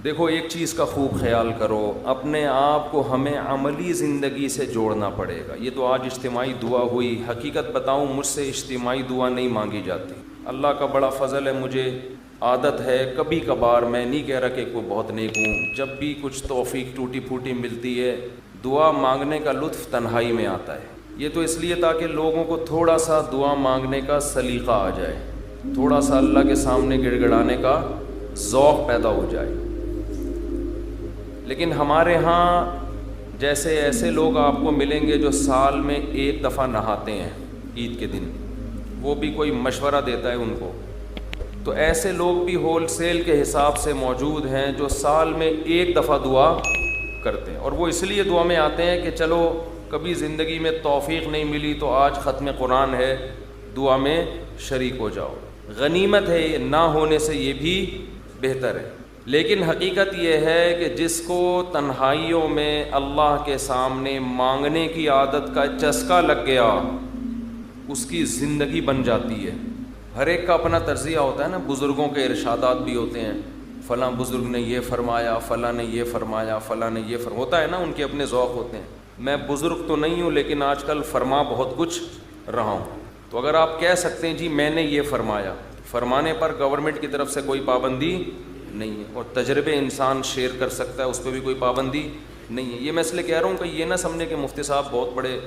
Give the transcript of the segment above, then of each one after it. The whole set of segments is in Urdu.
دیکھو ایک چیز کا خوب خیال کرو، اپنے آپ کو ہمیں عملی زندگی سے جوڑنا پڑے گا۔ یہ تو آج اجتماعی دعا ہوئی، حقیقت بتاؤں مجھ سے اجتماعی دعا نہیں مانگی جاتی۔ اللہ کا بڑا فضل ہے، مجھے عادت ہے کبھی کبھار، میں نہیں کہہ رہا کہ کوئی بہت نیک ہوں، جب بھی کچھ توفیق ٹوٹی پھوٹی ملتی ہے دعا مانگنے کا لطف تنہائی میں آتا ہے۔ یہ تو اس لیے تاکہ لوگوں کو تھوڑا سا دعا مانگنے کا سلیقہ آ جائے، تھوڑا سا اللہ کے سامنے گڑ گڑانے کا ذوق پیدا ہو جائے۔ لیکن ہمارے ہاں جیسے ایسے لوگ آپ کو ملیں گے جو سال میں ایک دفعہ نہاتے ہیں عید کے دن، وہ بھی کوئی مشورہ دیتا ہے ان کو، تو ایسے لوگ بھی ہول سیل کے حساب سے موجود ہیں جو سال میں ایک دفعہ دعا کرتے ہیں، اور وہ اس لیے دعا میں آتے ہیں کہ چلو کبھی زندگی میں توفیق نہیں ملی تو آج ختم قرآن ہے، دعا میں شریک ہو جاؤ۔ غنیمت ہے، یہ نہ ہونے سے یہ بھی بہتر ہے۔ لیکن حقیقت یہ ہے کہ جس کو تنہائیوں میں اللہ کے سامنے مانگنے کی عادت کا چسکا لگ گیا اس کی زندگی بن جاتی ہے۔ ہر ایک کا اپنا تجزیہ ہوتا ہے نا، بزرگوں کے ارشادات بھی ہوتے ہیں، فلاں بزرگ نے یہ فرمایا، فلاں نے یہ فرمایا، فلاں نے یہ ہوتا ہے نا، ان کے اپنے ذوق ہوتے ہیں۔ میں بزرگ تو نہیں ہوں لیکن آج کل فرما بہت کچھ رہا ہوں، تو اگر آپ کہہ سکتے ہیں جی میں نے یہ فرمایا، فرمانے پر گورنمنٹ کی طرف سے کوئی پابندی نہیں ہے، اور تجربے انسان شیئر کر سکتا ہے، اس پہ بھی کوئی پابندی نہیں ہے۔ یہ میں اس لیے کہہ رہا ہوں کہ یہ نہ سمجھے کہ مفتی صاحب بہت بڑے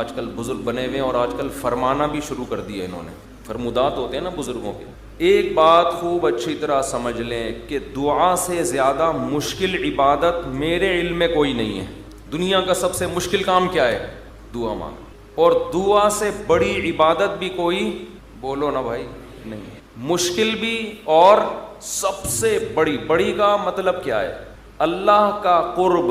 آج کل بزرگ بنے ہوئے ہیں اور آج کل فرمانا بھی شروع کر دیا انہوں نے، فرمودات ہوتے ہیں نا بزرگوں کے۔ ایک بات خوب اچھی طرح سمجھ لیں کہ دعا سے زیادہ مشکل عبادت میرے علم میں کوئی نہیں ہے۔ دنیا کا سب سے مشکل کام کیا ہے؟ دعا مانگنا، اور دعا سے بڑی عبادت بھی کوئی، بولو نا بھائی، نہیں ہے۔ مشکل بھی اور سب سے بڑی کا مطلب کیا ہے؟ اللہ کا قرب،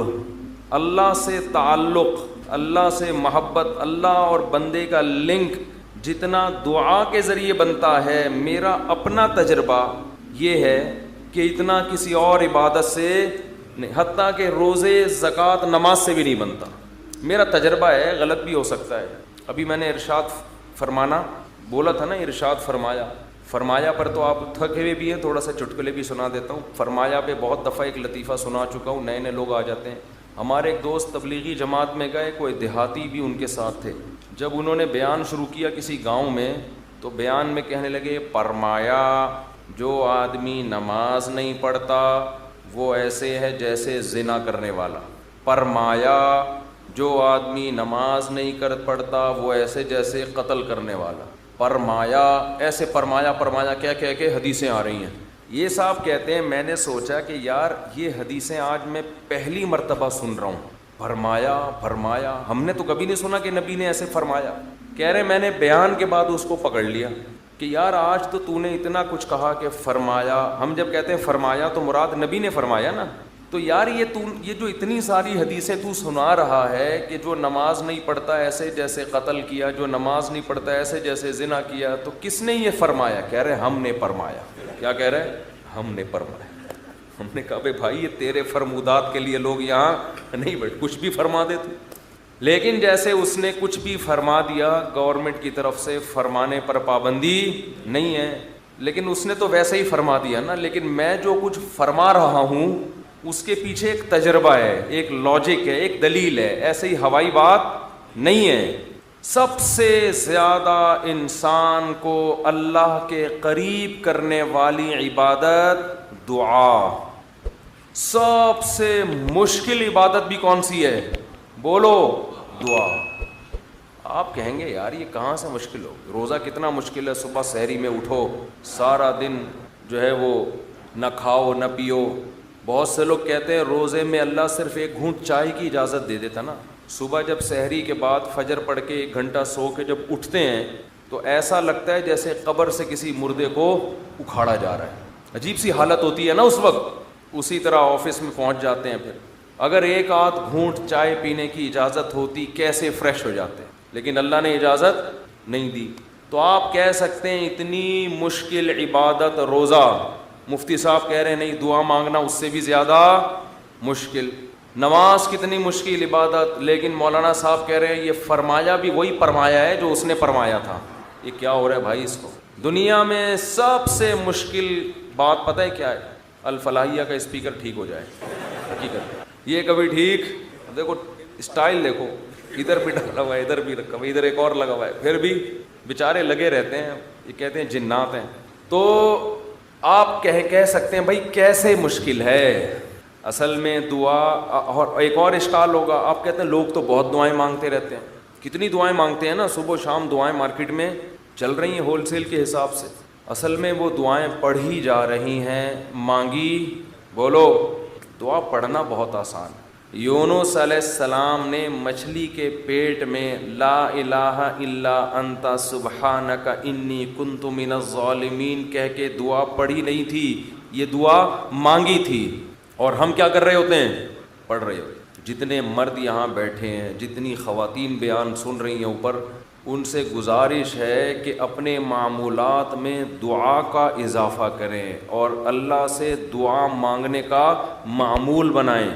اللہ سے تعلق، اللہ سے محبت، اللہ اور بندے کا لنک جتنا دعا کے ذریعے بنتا ہے، میرا اپنا تجربہ یہ ہے کہ اتنا کسی اور عبادت سے نہیں، حتیٰ کہ روزے، زکوٰۃ، نماز سے بھی نہیں بنتا۔ میرا تجربہ ہے، غلط بھی ہو سکتا ہے۔ ابھی میں نے ارشاد فرمانا بولا تھا نا، ارشاد فرمایا پر تو آپ تھکے ہوئے بھی ہیں، تھوڑا سا چٹکلے بھی سنا دیتا ہوں۔ فرمایا پہ بہت دفعہ ایک لطیفہ سنا چکا ہوں، نئے لوگ آ جاتے ہیں۔ ہمارے ایک دوست تبلیغی جماعت میں گئے، کوئی دیہاتی بھی ان کے ساتھ تھے۔ جب انہوں نے بیان شروع کیا کسی گاؤں میں، تو بیان میں کہنے لگے، فرمایا جو آدمی نماز نہیں پڑھتا وہ ایسے ہے جیسے زنا کرنے والا، فرمایا جو آدمی نماز نہیں پڑھتا وہ ایسے جیسے قتل کرنے والا، فرمایا ایسے فرمایا کیا کہہ کے حدیثیں آ رہی ہیں۔ یہ صاحب کہتے ہیں میں نے سوچا کہ یار یہ حدیثیں آج میں پہلی مرتبہ سن رہا ہوں، فرمایا ہم نے تو کبھی نہیں سنا کہ نبی نے ایسے فرمایا۔ کہہ رہے میں نے بیان کے بعد اس کو پکڑ لیا کہ یار آج تو نے اتنا کچھ کہا کہ فرمایا، ہم جب کہتے ہیں فرمایا تو مراد نبی نے فرمایا نا، تو یار یہ جو اتنی ساری حدیثیں تو سنا رہا ہے کہ جو نماز نہیں پڑھتا ایسے جیسے قتل کیا، جو نماز نہیں پڑھتا ایسے جیسے زنا کیا، تو کس نے یہ فرمایا؟ کہہ رہے ہم نے فرمایا۔ کیا کہہ رہے؟ ہم نے فرمایا۔ ہم نے کہا بھائی یہ تیرے فرمودات کے لیے لوگ یہاں نہیں بیٹھے، کچھ بھی فرما دیتے۔ لیکن جیسے اس نے کچھ بھی فرما دیا، گورنمنٹ کی طرف سے فرمانے پر پابندی نہیں ہے، لیکن اس نے تو ویسے ہی فرما دیا نا، لیکن میں جو کچھ فرما رہا ہوں اس کے پیچھے ایک تجربہ ہے، ایک لاجک ہے، ایک دلیل ہے، ایسے ہی ہوائی بات نہیں ہے۔ سب سے زیادہ انسان کو اللہ کے قریب کرنے والی عبادت دعا، سب سے مشکل عبادت بھی کون سی ہے؟ بولو، دعا۔ آپ کہیں گے یار یہ کہاں سے مشکل ہو، روزہ کتنا مشکل ہے، صبح سحری میں اٹھو، سارا دن جو ہے وہ نہ کھاؤ نہ پیو۔ بہت سے لوگ کہتے ہیں روزے میں اللہ صرف ایک گھونٹ چائے کی اجازت دے دیتا نا، صبح جب سحری کے بعد فجر پڑھ کے 1 گھنٹہ سو کے جب اٹھتے ہیں تو ایسا لگتا ہے جیسے قبر سے کسی مردے کو اکھاڑا جا رہا ہے، عجیب سی حالت ہوتی ہے نا اس وقت۔ اسی طرح آفس میں پہنچ جاتے ہیں، پھر اگر ایک آدھ گھونٹ چائے پینے کی اجازت ہوتی کیسے فریش ہو جاتے ہیں، لیکن اللہ نے اجازت نہیں دی۔ تو آپ کہہ سکتے ہیں اتنی مشکل عبادت روزہ، مفتی صاحب کہہ رہے ہیں نہیں دعا مانگنا اس سے بھی زیادہ مشکل۔ نماز کتنی مشکل عبادت، لیکن مولانا صاحب کہہ رہے ہیں یہ فرمایا بھی وہی فرمایا ہے جو اس نے فرمایا تھا۔ یہ کیا ہو رہا ہے بھائی؟ اس کو دنیا میں سب سے مشکل بات پتہ ہے کیا ہے؟ الفلاحیہ کا اسپیکر ٹھیک ہو جائے. حقیقت یہ کبھی ٹھیک, دیکھو اسٹائل دیکھو, ادھر بھی ڈالا ہوا ہے, ادھر بھی رکھا ہوا ہے, ادھر ایک اور لگا ہوا ہے, پھر بھی بیچارے لگے رہتے ہیں. یہ کہتے ہیں جنات ہیں. تو آپ کہہ سکتے ہیں بھائی کیسے مشکل ہے. اصل میں دعا, اور ایک اور اشکال ہوگا, آپ کہتے ہیں لوگ تو بہت دعائیں مانگتے رہتے ہیں. کتنی دعائیں مانگتے ہیں نا, صبح و شام دعائیں مارکیٹ میں چل رہی ہیں ہول سیل کے حساب سے. اصل میں وہ دعائیں پڑھی جا رہی ہیں, مانگی. بولو, دعا پڑھنا بہت آسان. یونس علیہ السلام نے مچھلی کے پیٹ میں لا الہ الا انت سبحانک انی کنت من الظالمین کہہ کے دعا پڑھی نہیں تھی, یہ دعا مانگی تھی. اور ہم کیا کر رہے ہوتے ہیں, پڑھ رہے ہوتے. جتنے مرد یہاں بیٹھے ہیں, جتنی خواتین بیان سن رہی ہیں اوپر, ان سے گزارش ہے کہ اپنے معمولات میں دعا کا اضافہ کریں اور اللہ سے دعا مانگنے کا معمول بنائیں.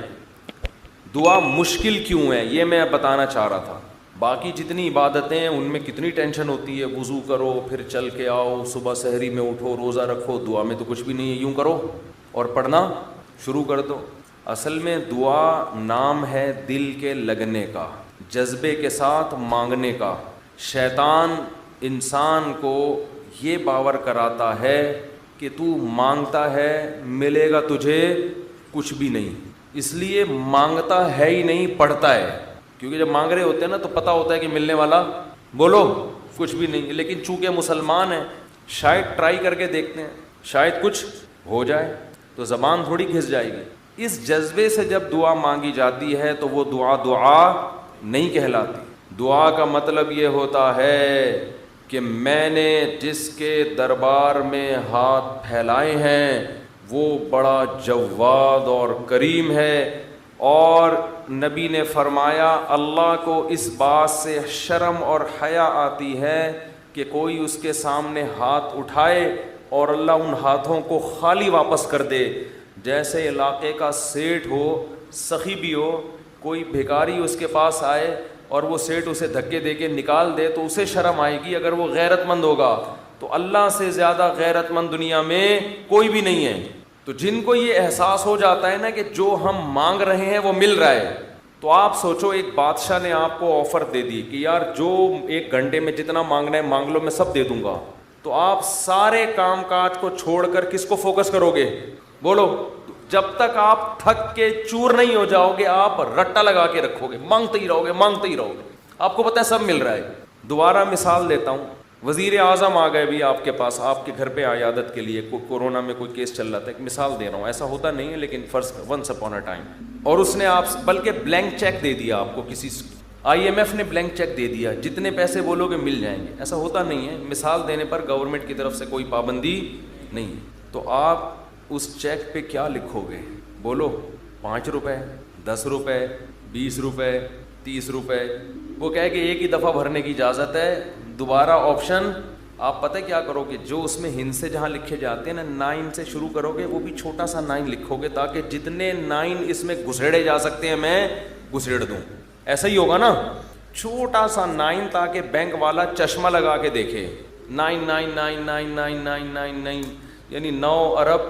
دعا مشکل کیوں ہے یہ میں بتانا چاہ رہا تھا. باقی جتنی عبادتیں ہیں ان میں کتنی ٹینشن ہوتی ہے, وضو کرو, پھر چل کے آؤ, صبح سحری میں اٹھو, روزہ رکھو. دعا میں تو کچھ بھی نہیں ہے, یوں کرو اور پڑھنا شروع کر دو. اصل میں دعا نام ہے دل کے لگنے کا, جذبے کے ساتھ مانگنے کا. شیطان انسان کو یہ باور کراتا ہے کہ تو مانگتا ہے ملے گا تجھے کچھ بھی نہیں, اس لیے مانگتا ہے ہی نہیں, پڑھتا ہے. کیونکہ جب مانگ رہے ہوتے ہیں نا تو پتہ ہوتا ہے کہ ملنے والا بولو کچھ بھی نہیں. لیکن چونکہ مسلمان ہیں شاید ٹرائی کر کے دیکھتے ہیں, شاید کچھ ہو جائے, تو زبان تھوڑی گھس جائے گی. اس جذبے سے جب دعا مانگی جاتی ہے تو وہ دعا نہیں کہلاتی. دعا کا مطلب یہ ہوتا ہے کہ میں نے جس کے دربار میں ہاتھ پھیلائے ہیں وہ بڑا جواد اور کریم ہے. اور نبی نے فرمایا اللہ کو اس بات سے شرم اور حیا آتی ہے کہ کوئی اس کے سامنے ہاتھ اٹھائے اور اللہ ان ہاتھوں کو خالی واپس کر دے. جیسے علاقے کا سیٹھ ہو, سخی بھی ہو, کوئی بھکاری اس کے پاس آئے اور وہ سیٹھ اسے دھکے دے کے نکال دے تو اسے شرم آئے گی اگر وہ غیرت مند ہوگا. تو اللہ سے زیادہ غیرت مند دنیا میں کوئی بھی نہیں ہے. تو جن کو یہ احساس ہو جاتا ہے نا کہ جو ہم مانگ رہے ہیں وہ مل رہا ہے, تو آپ سوچو ایک بادشاہ نے آپ کو آفر دے دی کہ یار جو 1 گھنٹے میں جتنا مانگنا ہے مانگ لو, میں سب دے دوں گا. تو آپ سارے کام کاج کو چھوڑ کر کس کو فوکس کرو گے؟ بولو. جب تک آپ تھک کے چور نہیں ہو جاؤ گے آپ رٹا لگا کے رکھو گے, مانگتے ہی رہو گے, مانگتے ہی رہو گے. آپ کو پتہ ہے سب مل رہا ہے. دوبارہ مثال دیتا ہوں, وزیر اعظم آ گئے بھی آپ کے پاس, آپ کے گھر پہ عیادت کے لیے, کورونا میں کوئی کیس چل رہا تھا, ایک مثال دے رہا ہوں, ایسا ہوتا نہیں ہے لیکن فرض ونس اپون اے ٹائم. اور اس نے آپ بلکہ بلینک چیک دے دیا آپ کو, کسی IMF نے بلینک چیک دے دیا, جتنے پیسے بولو گے مل جائیں گے. ایسا ہوتا نہیں ہے, مثال دینے پر گورنمنٹ کی طرف سے کوئی پابندی نہیں ہے. تو آپ اس چیک پہ کیا لکھو گے؟ بولو. 5 روپے, 10 روپے, 20 روپے, 30 روپے. وہ کہے کہ ایک ہی دفعہ بھرنے کی اجازت ہے, دوبارہ آپشن. آپ پتہ کیا کرو گے, جو اس میں ہند سے جہاں لکھے جاتے ہیں نا 9 سے شروع کرو گے, وہ بھی چھوٹا سا 9 لکھو گے تاکہ جتنے 9 اس میں گھسیڑے جا سکتے ہیں میں گھسیڑ دوں. ایسا ہی ہوگا نا, چھوٹا سا 9 تاکہ بینک والا چشمہ لگا کے دیکھے. 9 یعنی 9 ارب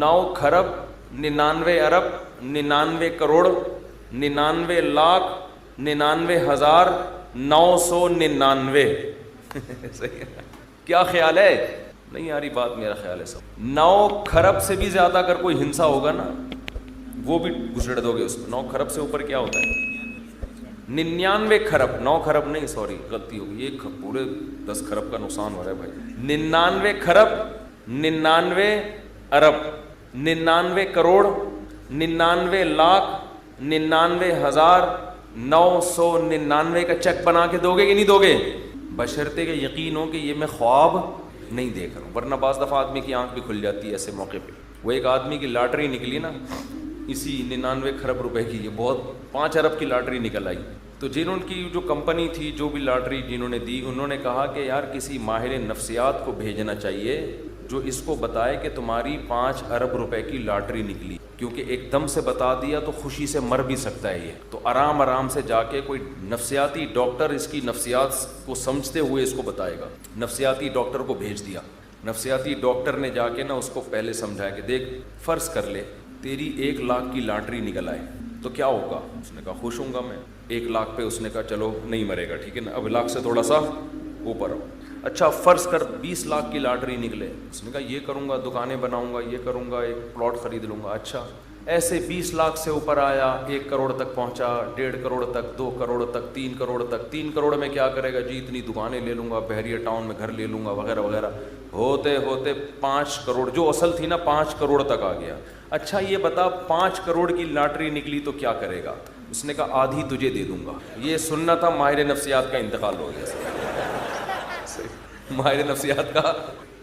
9 کھرب 99 ارب 99 کروڑ 99 لاکھ 99,999. صحیح ہے. کیا خیال ہے؟ نہیں آ رہی بات, میرا خیال ہے سب. 9 کھرب سے بھی زیادہ اگر کوئی ہنسا ہوگا نا وہ بھی گھسڑ دو گے اس میں. 9 کھرب سے اوپر کیا ہوتا ہے؟ 99 کھرب. 9 کھرب نہیں, سوری غلطی ہوگی, یہ پورے 10 کھرب کا نقصان ہو رہا ہے بھائی. 99 کھرب 99 ارب 99 کروڑ 99 لاکھ 99,999 کا چیک بنا کے دو گے کہ نہیں دو گے؟ بشرطے کہ یقین ہو کہ یہ میں خواب نہیں دیکھ رہا ہوں, ورنہ بعض دفعہ آدمی کی آنکھ بھی کھل جاتی ہے ایسے موقع پہ. وہ ایک آدمی کی لاٹری نکلی نا اسی 99 کھرب روپے کی, یہ بہت 5 ارب کی لاٹری نکل آئی. تو جنہوں کی جو کمپنی تھی, جو بھی لاٹری جنہوں نے دی, انہوں نے کہا کہ یار کسی ماہر نفسیات کو بھیجنا چاہیے جو اس کو بتائے کہ تمہاری 5 ارب روپے کی لاٹری نکلی, کیونکہ ایک دم سے بتا دیا تو خوشی سے مر بھی سکتا ہے یہ. تو آرام آرام سے جا کے کوئی نفسیاتی ڈاکٹر اس کی نفسیات کو سمجھتے ہوئے اس کو بتائے گا. نفسیاتی ڈاکٹر کو بھیج دیا. نفسیاتی ڈاکٹر نے جا کے نا اس کو پہلے سمجھایا کہ دیکھ فرض کر لے تیری 1 لاکھ کی لاٹری نکل آئے تو کیا ہوگا. اس نے کہا خوش ہوں گا میں. 1 لاکھ پہ اس نے کہا چلو نہیں مرے گا, ٹھیک ہے نا, اب لاکھ سے تھوڑا سا اوپر ہو. اچھا فرض کر 20 لاکھ کی لاٹری نکلے. اس نے کہا یہ کروں گا, دکانیں بناؤں گا, یہ کروں گا, ایک پلاٹ خرید لوں گا. اچھا ایسے 20 لاکھ سے اوپر آیا, 1 کروڑ تک پہنچا, 1.5 کروڑ تک, 2 کروڑ تک, 3 کروڑ تک. 3 کروڑ میں کیا کرے گا جی, اتنی دکانیں لے لوں گا, بحریہ ٹاؤن میں گھر لے لوں گا وغیرہ وغیرہ. ہوتے ہوتے 5 کروڑ جو اصل تھی نا 5 کروڑ تک آ گیا. اچھا یہ بتا 5 کروڑ کی لاٹری نکلی تو کیا کرے گا. اس نے کہا آدھی تجھے دے دوں گا. یہ سننا تھا ماہر نفسیات کا انتقال ہو گیا. ماہر نفسیات کا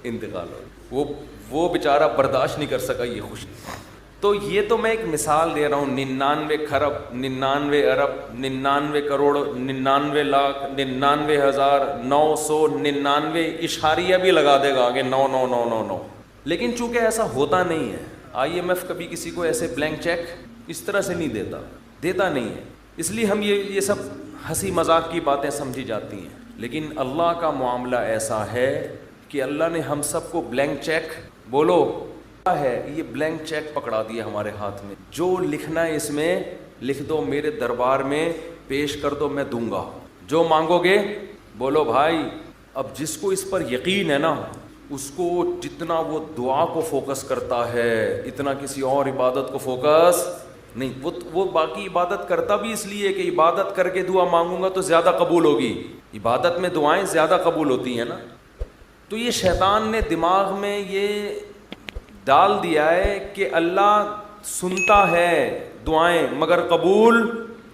انتقال ہو گیا. وہ بیچارہ برداشت نہیں کر سکا یہ خوشی. تو یہ تو میں ایک مثال دے رہا ہوں. 99 کھرب, 99 ارب, 99 کروڑ, 99 لاکھ, 99,999 اشاریہ بھی لگا دے گا آگے 99999. لیکن چونکہ ایسا ہوتا نہیں ہے, IMF کبھی کسی کو ایسے بلینک چیک اس طرح سے نہیں دیتا نہیں ہے. اس لیے ہم یہ سب ہنسی مذاق کی باتیں سمجھی جاتی ہیں. لیکن اللہ کا معاملہ ایسا ہے کہ اللہ نے ہم سب کو بلینک چیک بولو ہے, یہ بلینک چیک پکڑا دیا ہمارے ہاتھ میں. جو لکھنا ہے اس میں لکھ دو, میرے دربار میں پیش کر دو, میں دوں گا. جو مانگو گے بولو بھائی. اب جس کو اس پر یقین ہے نا, اس کو جتنا وہ دعا کو فوکس کرتا ہے اتنا کسی اور عبادت کو فوکس نہیں. وہ باقی عبادت کرتا بھی اس لیے کہ عبادت کر کے دعا مانگوں گا تو زیادہ قبول ہوگی. عبادت میں دعائیں زیادہ قبول ہوتی ہیں نا. تو یہ شیطان نے دماغ میں یہ ڈال دیا ہے کہ اللہ سنتا ہے دعائیں مگر قبول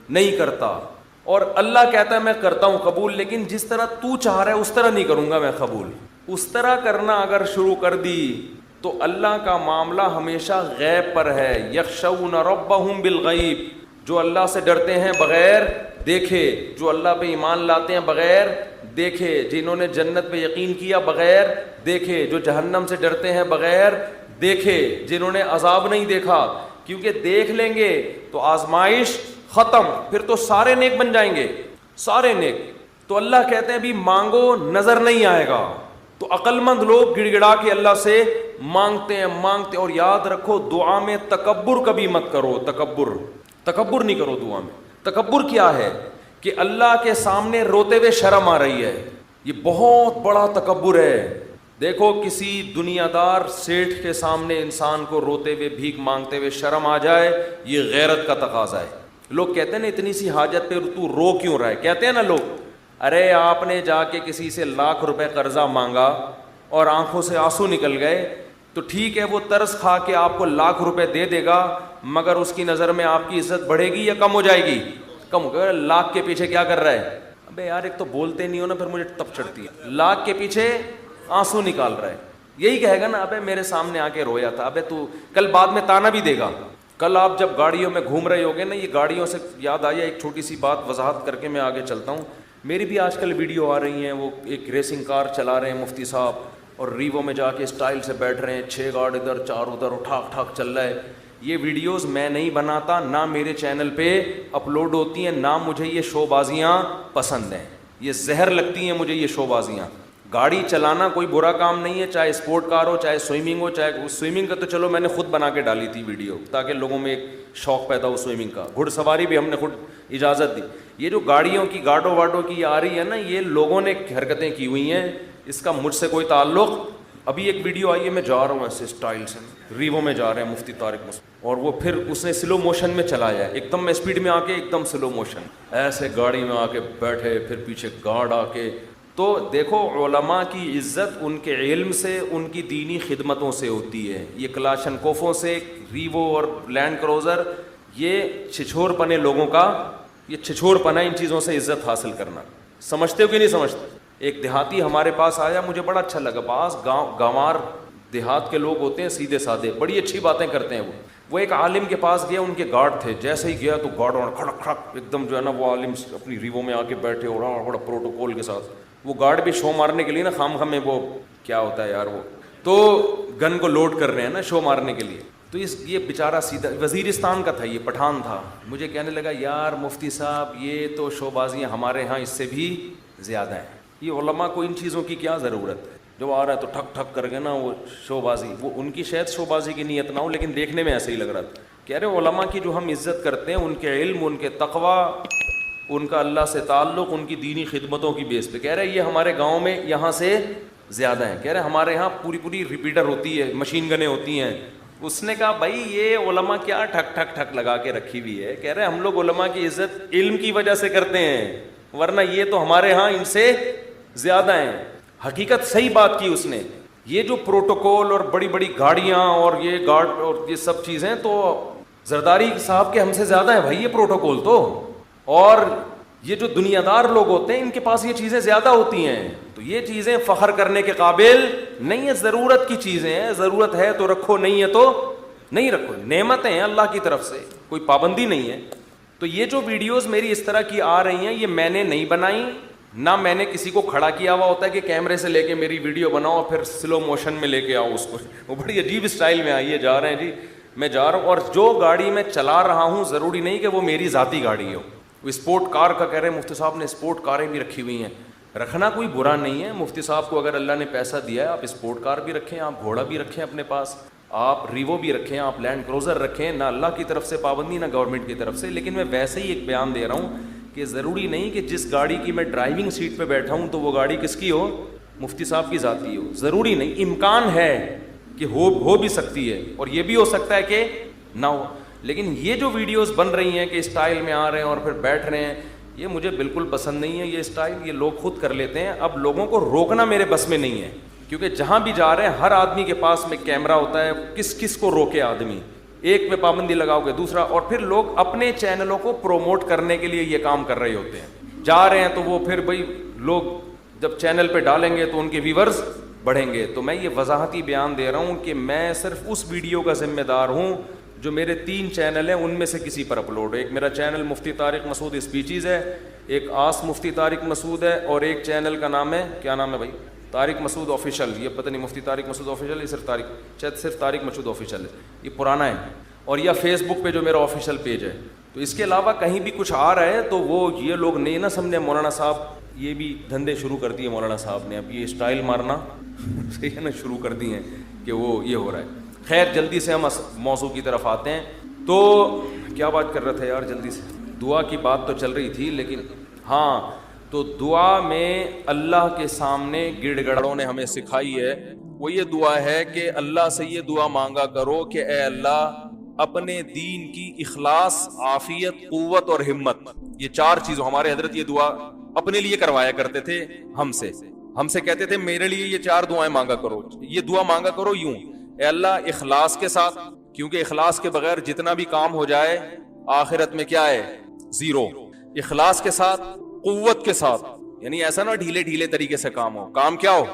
نہیں کرتا. اور اللہ کہتا ہے میں کرتا ہوں قبول, لیکن جس طرح تو چاہ رہا ہے اس طرح نہیں کروں گا میں قبول. اس طرح کرنا اگر شروع کر دی تو اللہ کا معاملہ ہمیشہ غیب پر ہے. یخشون ربہم بالغیب, جو اللہ سے ڈرتے ہیں بغیر دیکھے, جو اللہ پہ ایمان لاتے ہیں بغیر دیکھے, جنہوں نے جنت پہ یقین کیا بغیر دیکھے, جو جہنم سے ڈرتے ہیں بغیر دیکھے, جنہوں نے عذاب نہیں دیکھا. کیونکہ دیکھ لیں گے تو آزمائش ختم, پھر تو سارے نیک بن جائیں گے, سارے نیک. تو اللہ کہتے ہیں بھی مانگو نظر نہیں آئے گا. تو عقل مند لوگ گڑ گڑا کے اللہ سے مانگتے ہیں. اور یاد رکھو دعا میں تکبر کبھی مت کرو. تکبر نہیں کرو دعا میں. تکبر کیا ہے کہ اللہ کے سامنے روتے ہوئے شرم آ رہی ہے, یہ بہت بڑا تکبر ہے. دیکھو کسی دنیا دار سیٹھ کے سامنے انسان کو روتے ہوئے بھیک مانگتے ہوئے شرم آ جائے, یہ غیرت کا تقاضا ہے. لوگ کہتے ہیں نا اتنی سی حاجت پہ تو رو کیوں رہا ہے, کہتے ہیں نا لوگ, ارے آپ نے جا کے کسی سے ₹1,00,000 قرضہ مانگا اور آنکھوں سے آنسو نکل گئے تو ٹھیک ہے وہ ترس کھا کے آپ کو ₹1,00,000 دے دے گا, مگر اس کی نظر میں آپ کی عزت بڑھے گی یا کم ہو جائے گی؟ کم ہو گیا. لاکھ کے پیچھے کیا کر رہا ہے؟ ابے یار ایک تو بولتے نہیں ہو نا, پھر مجھے تپ چڑھتی ہے. لاکھ کے پیچھے آنسو نکال رہا ہے. یہی کہے گا نا ابے میرے سامنے آ کے رویا تھا, ابے تو کل بعد میں تانا بھی دے گا. کل آپ جب گاڑیوں میں گھوم رہے ہوگے نا, یہ گاڑیوں سے یاد آیا ایک چھوٹی سی بات وضاحت کر کے میں آگے چلتا ہوں. میری بھی آج کل ویڈیو آ رہی ہیں, وہ ایک ریسنگ کار چلا رہے ہیں مفتی صاحب اور ریوو میں جا کے اسٹائل سے بیٹھ رہے ہیں, 6 گارڈ ادھر 4 ادھر, ٹھاک ٹھاک چل رہا ہے. یہ ویڈیوز میں نہیں بناتا, نہ میرے چینل پہ اپلوڈ ہوتی ہیں, نہ مجھے یہ شو بازیاں پسند ہیں. یہ زہر لگتی ہیں مجھے یہ شو بازیاں. گاڑی چلانا کوئی برا کام نہیں ہے, چاہے اسپورٹ کار ہو, چاہے سوئمنگ ہو, چاہے سوئمنگ کا تو چلو میں نے خود بنا کے ڈالی تھی ویڈیو تاکہ لوگوں میں ایک شوق پیدا ہو سوئمنگ کا. گھڑ سواری بھی ہم نے خود اجازت دی. یہ جو گاڑیوں کی گاڈوں واڈوں کی آ رہی ہے نا, یہ لوگوں نے حرکتیں کی ہوئی ہیں, اس کا مجھ سے کوئی تعلق. ابھی ایک ویڈیو آئی ہے, میں جا رہا ہوں ایسے اسٹائل سے, ریوو میں جا رہے ہیں مفتی طارق مسلم, اور وہ پھر اس نے سلو موشن میں چلایا ہے, ایک دم میں اسپیڈ میں آ کے ایک دم سلو موشن, ایسے گاڑی میں آ کے بیٹھے, پھر پیچھے گارڈ آ کے. تو دیکھو علماء کی عزت ان کے علم سے, ان کی دینی خدمتوں سے ہوتی ہے. یہ کلاشن کوفوں سے, ریوو اور لینڈ کروزر, یہ چھچور پنے لوگوں کا, یہ چھچور پنا ان چیزوں سے عزت حاصل کرنا. سمجھتے ہو کہ نہیں سمجھتے؟ ایک دیہاتی ہمارے پاس آیا, مجھے بڑا اچھا لگا. بعض گاوار دیہات کے لوگ ہوتے ہیں سیدھے سادے, بڑی اچھی باتیں کرتے ہیں. وہ ایک عالم کے پاس گیا, ان کے گارڈ تھے, جیسے ہی گیا تو گارڈ اور کھڑک کھڑک ایک دم جو ہے نا, وہ عالم اپنی ریوو میں آ کے بیٹھے اور بڑا پروٹوکول کے ساتھ. وہ گارڈ بھی شو مارنے کے لیے نا, خام میں وہ کیا ہوتا ہے یار, وہ تو گن کو لوڈ کر رہے ہیں نا شو مارنے کے لیے. تو یہ بیچارہ سیدھا وزیرستان کا تھا, یہ پٹھان تھا. مجھے کہنے لگا یار مفتی صاحب یہ تو شو بازیاں ہمارے ہاں اس سے بھی زیادہ ہیں. یہ علماء کو ان چیزوں کی کیا ضرورت ہے؟ جو آ رہا ہے تو ٹھک ٹھک کر کے نا وہ شو بازی، وہ ان کی شاید شو بازی کی نیت نہ ہو لیکن دیکھنے میں ایسے ہی لگ رہا تھا. کہہ رہے علماء کی جو ہم عزت کرتے ہیں ان کے علم، ان کے تقوی، ان کا اللہ سے تعلق، ان کی دینی خدمتوں کی بیس پہ، کہہ رہے یہ ہمارے گاؤں میں یہاں سے زیادہ ہیں. کہہ رہے ہمارے یہاں پوری ریپیٹر ہوتی ہے، مشین گنیں ہوتی ہیں. اس نے کہا بھائی یہ علماء کیا ٹھک ٹھک ٹھک لگا کے رکھی ہوئی ہے. کہہ رہے ہم لوگ علماء کی عزت علم کی وجہ سے کرتے ہیں، ورنہ یہ تو ہمارے ہاں ان سے زیادہ ہیں. حقیقت صحیح بات کی اس نے. یہ جو پروٹوکول اور بڑی بڑی گاڑیاں اور یہ گارڈ اور یہ سب چیزیں تو زرداری صاحب کے ہم سے زیادہ ہیں بھائی یہ پروٹوکول تو. اور یہ جو دنیا دار لوگ ہوتے ہیں ان کے پاس یہ چیزیں زیادہ ہوتی ہیں. تو یہ چیزیں فخر کرنے کے قابل نہیں ہے، ضرورت کی چیزیں ہیں. ضرورت ہے تو رکھو، نہیں ہے تو نہیں رکھو. نعمتیں ہیں اللہ کی طرف سے، کوئی پابندی نہیں ہے. تو یہ جو ویڈیوز میری اس طرح کی آ رہی ہیں یہ میں نے نہیں بنائی، نہ میں نے کسی کو کھڑا کیا ہوا ہوتا ہے کہ کیمرے سے لے کے میری ویڈیو بناؤ پھر سلو موشن میں لے کے آؤ اس کو. وہ بڑی عجیب اسٹائل میں آئیے جا رہے ہیں جی میں جا رہا ہوں. اور جو گاڑی میں چلا رہا ہوں ضروری نہیں کہ وہ میری ذاتی گاڑی ہو. وہ اسپورٹ کار کا کہہ رہے ہیں مفتی صاحب نے اسپورٹ کاریں بھی رکھی ہوئی ہیں. رکھنا کوئی برا نہیں ہے. مفتی صاحب کو اگر اللہ نے پیسہ دیا ہے آپ اسپورٹ کار بھی رکھیں، آپ گھوڑا بھی رکھیں اپنے پاس، آپ ریوو بھی رکھیں، آپ لینڈ کروزر رکھیں. نہ اللہ کی طرف سے پابندی نہ گورنمنٹ کی طرف سے. لیکن میں ویسے ہی ایک بیان دے رہا ہوں کہ ضروری نہیں کہ جس گاڑی کی میں ڈرائیونگ سیٹ پہ بیٹھا ہوں تو وہ گاڑی کس کی ہو، مفتی صاحب کی ذاتی ہو. ضروری نہیں، امکان ہے کہ ہو بھی سکتی ہے اور یہ بھی ہو سکتا ہے کہ نہ ہو. لیکن یہ جو ویڈیوز بن رہی ہیں کہ اسٹائل میں آ رہے ہیں اور پھر بیٹھ رہے ہیں، یہ مجھے بالکل پسند نہیں ہے. یہ اسٹائل یہ لوگ خود کر لیتے ہیں. اب لوگوں کو روکنا میرے بس میں نہیں ہے، کیونکہ جہاں بھی جا رہے ہیں ہر آدمی کے پاس میں کیمرہ ہوتا ہے. کس کو روکے آدمی؟ ایک پہ پابندی لگاؤ گے دوسرا. اور پھر لوگ اپنے چینلوں کو پروموٹ کرنے کے لیے یہ کام کر رہے ہوتے ہیں. جا رہے ہیں تو وہ پھر بھائی لوگ جب چینل پہ ڈالیں گے تو ان کے ویورز بڑھیں گے. تو میں یہ وضاحتی بیان دے رہا ہوں کہ میں صرف اس ویڈیو کا ذمہ دار ہوں جو میرے 3 چینل ہیں ان میں سے کسی پر اپلوڈ ہے. ایک میرا چینل مفتی طارق مسعود اسپیچیز ہے، ایک آس مفتی طارق مسعود ہے، اور ایک چینل کا نام ہے، کیا نام ہے بھائی، طارق مسعود آفیشیل. یہ پتہ نہیں مفتی طارق مسعود آفیشیل، یہ صرف طارق مسعود آفیشیل ہے، یہ پرانا ہے. اور یا فیس بک پہ جو میرا آفیشیل پیج ہے. تو اس کے علاوہ کہیں بھی کچھ آ رہا ہے تو وہ یہ لوگ نہیں نہ سمجھے مولانا صاحب یہ بھی دھندے شروع کر دیے مولانا صاحب نے. اب یہ اسٹائل مارنا صحیح ہے نا شروع کر دی ہیں کہ وہ یہ ہو رہا ہے. خیر جلدی سے ہم موضوع کی طرف آتے ہیں. تو کیا بات کر رہے تھے یار، جلدی سے دعا کی بات تو چل رہی تھی. لیکن ہاں، تو دعا میں اللہ کے سامنے گڑ گڑوں نے ہمیں سکھائی ہے. وہ یہ دعا ہے کہ اللہ سے یہ دعا مانگا کرو کہ اے اللہ اپنے دین کی اخلاص، عافیت، قوت اور ہمت، یہ 4 چیزوں. ہمارے حضرت یہ دعا اپنے لیے کروایا کرتے تھے ہم سے کہتے تھے میرے لیے یہ 4 دعائیں مانگا کرو. یہ دعا مانگا کرو یوں، اے اللہ اخلاص کے ساتھ، کیونکہ اخلاص کے بغیر جتنا بھی کام ہو جائے آخرت میں کیا ہے، زیرو. اخلاص کے ساتھ، قوت کے ساتھ، یعنی ایسا نہ ڈھیلے طریقے سے کام ہو، کام کیا ہو،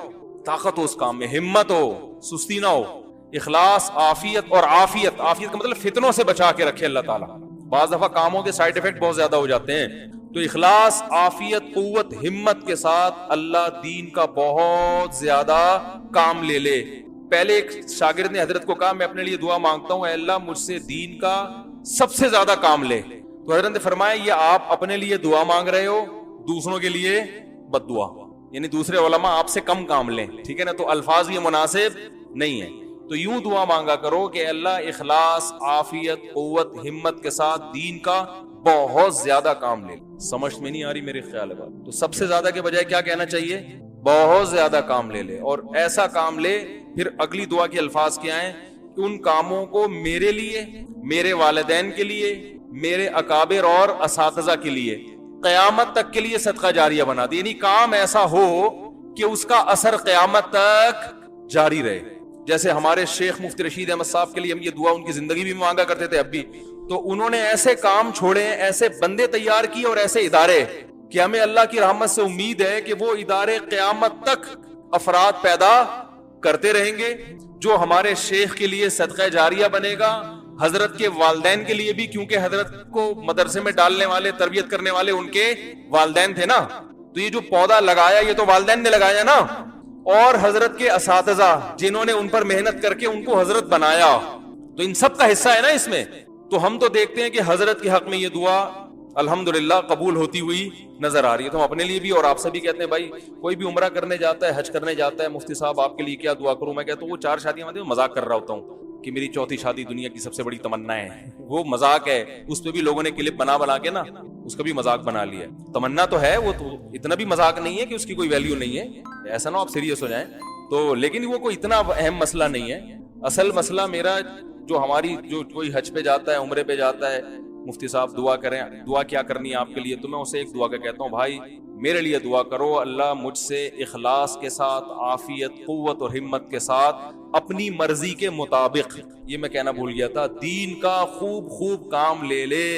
طاقت ہو اس کام میں، ہمت ہو، سستی نہ ہو. اخلاص، عافیت. اور عافیت کا مطلب فتنوں سے بچا کے رکھے اللہ تعالیٰ. بعض دفعہ کاموں کے سائیڈ ایفیکٹ بہت زیادہ ہو جاتے ہیں. تو اخلاص، عافیت، قوت، ہمت کے ساتھ اللہ دین کا بہت زیادہ کام لے لے. پہلے ایک شاگرد نے حضرت کو کہا میں اپنے لیے دعا مانگتا ہوں اے اللہ مجھ سے دین کا سب سے زیادہ کام لے. تو حضرت نے فرمایا یہ آپ اپنے لیے دعا مانگ رہے ہو، دوسروں کے لیے بد دعا، یعنی دوسرے علماء آپ سے کم کام لیں. ٹھیک ہے نا، تو الفاظ یہ مناسب نہیں ہے. تو یوں دعا مانگا کرو کہ اللہ اخلاص، عافیت، قوت، ہمت کے ساتھ دین کا بہت زیادہ کام لے. سمجھ میں نہیں آ رہی میرے خیال ہے. تو سب سے زیادہ کے بجائے کیا کہنا چاہیے، بہت زیادہ کام لے لے. اور ایسا کام لے، پھر اگلی دعا کے الفاظ کیا ہیں، ان کاموں کو میرے لیے، میرے والدین کے لیے، میرے اکابر اور اساتذہ کے لیے، قیامت تک کے لیے صدقہ جاریہ بنا دی. یعنی کام ایسا ہو کہ اس کا اثر قیامت تک جاری رہے. جیسے ہمارے شیخ مفتی رشید احمد صاحب کے لیے ہم یہ دعا ان کی زندگی بھی مانگا کرتے تھے اب بھی. تو انہوں نے ایسے کام چھوڑے، ایسے بندے تیار کیے اور ایسے ادارے کہ ہمیں اللہ کی رحمت سے امید ہے کہ وہ ادارے قیامت تک افراد پیدا کرتے رہیں گے جو ہمارے شیخ کے لیے صدقہ جاریہ بنے گا، حضرت کے والدین کے لیے بھی، کیونکہ حضرت کو مدرسے میں ڈالنے والے، تربیت کرنے والے ان کے والدین تھے نا. تو یہ جو پودا لگایا یہ تو والدین نے لگایا نا. اور حضرت کے اساتذہ جنہوں نے ان پر محنت کر کے ان کو حضرت بنایا، تو ان سب کا حصہ ہے نا اس میں. تو ہم تو دیکھتے ہیں کہ حضرت کے حق میں یہ دعا الحمدللہ قبول ہوتی ہوئی نظر آ رہی ہے. تو ہم اپنے لیے بھی اور آپ سے بھی کہتے ہیں بھائی کوئی بھی عمرہ کرنے جاتا ہے, حج کرنے جاتا ہے, مفتی صاحب آپ کے لیے کیا دعا کروں؟ میں کہتا ہوں وہ 4 شادیاں میں مذاق کر رہا ہوتا ہوں کہ میری 4تھی شادی دنیا کی سب سے بڑی تمنا ہے. وہ مذاق ہے, اس پہ بھی لوگوں نے کلپ بنا کے نا اس کا بھی مذاق بنا لیا. تمنا تو ہے, وہ تو اتنا بھی مذاق نہیں ہے کہ اس کی کوئی ویلیو نہیں ہے, ایسا نہ آپ سیریس ہو جائیں تو. لیکن وہ کوئی اتنا اہم مسئلہ نہیں ہے. اصل مسئلہ میرا جو ہماری جو کوئی حج پہ جاتا ہے, عمرے پہ جاتا ہے, مفتی صاحب دعا کریں, دعا کیا کرنی ہے آپ کے لیے؟ تو میں اسے ایک دعا کا کہتا ہوں بھائی میرے لیے دعا کرو, اللہ مجھ سے اخلاص کے ساتھ, عافیت, قوت اور ہمت کے ساتھ اپنی مرضی کے مطابق, یہ میں کہنا بھول گیا تھا, دین کا خوب خوب کام لے لے,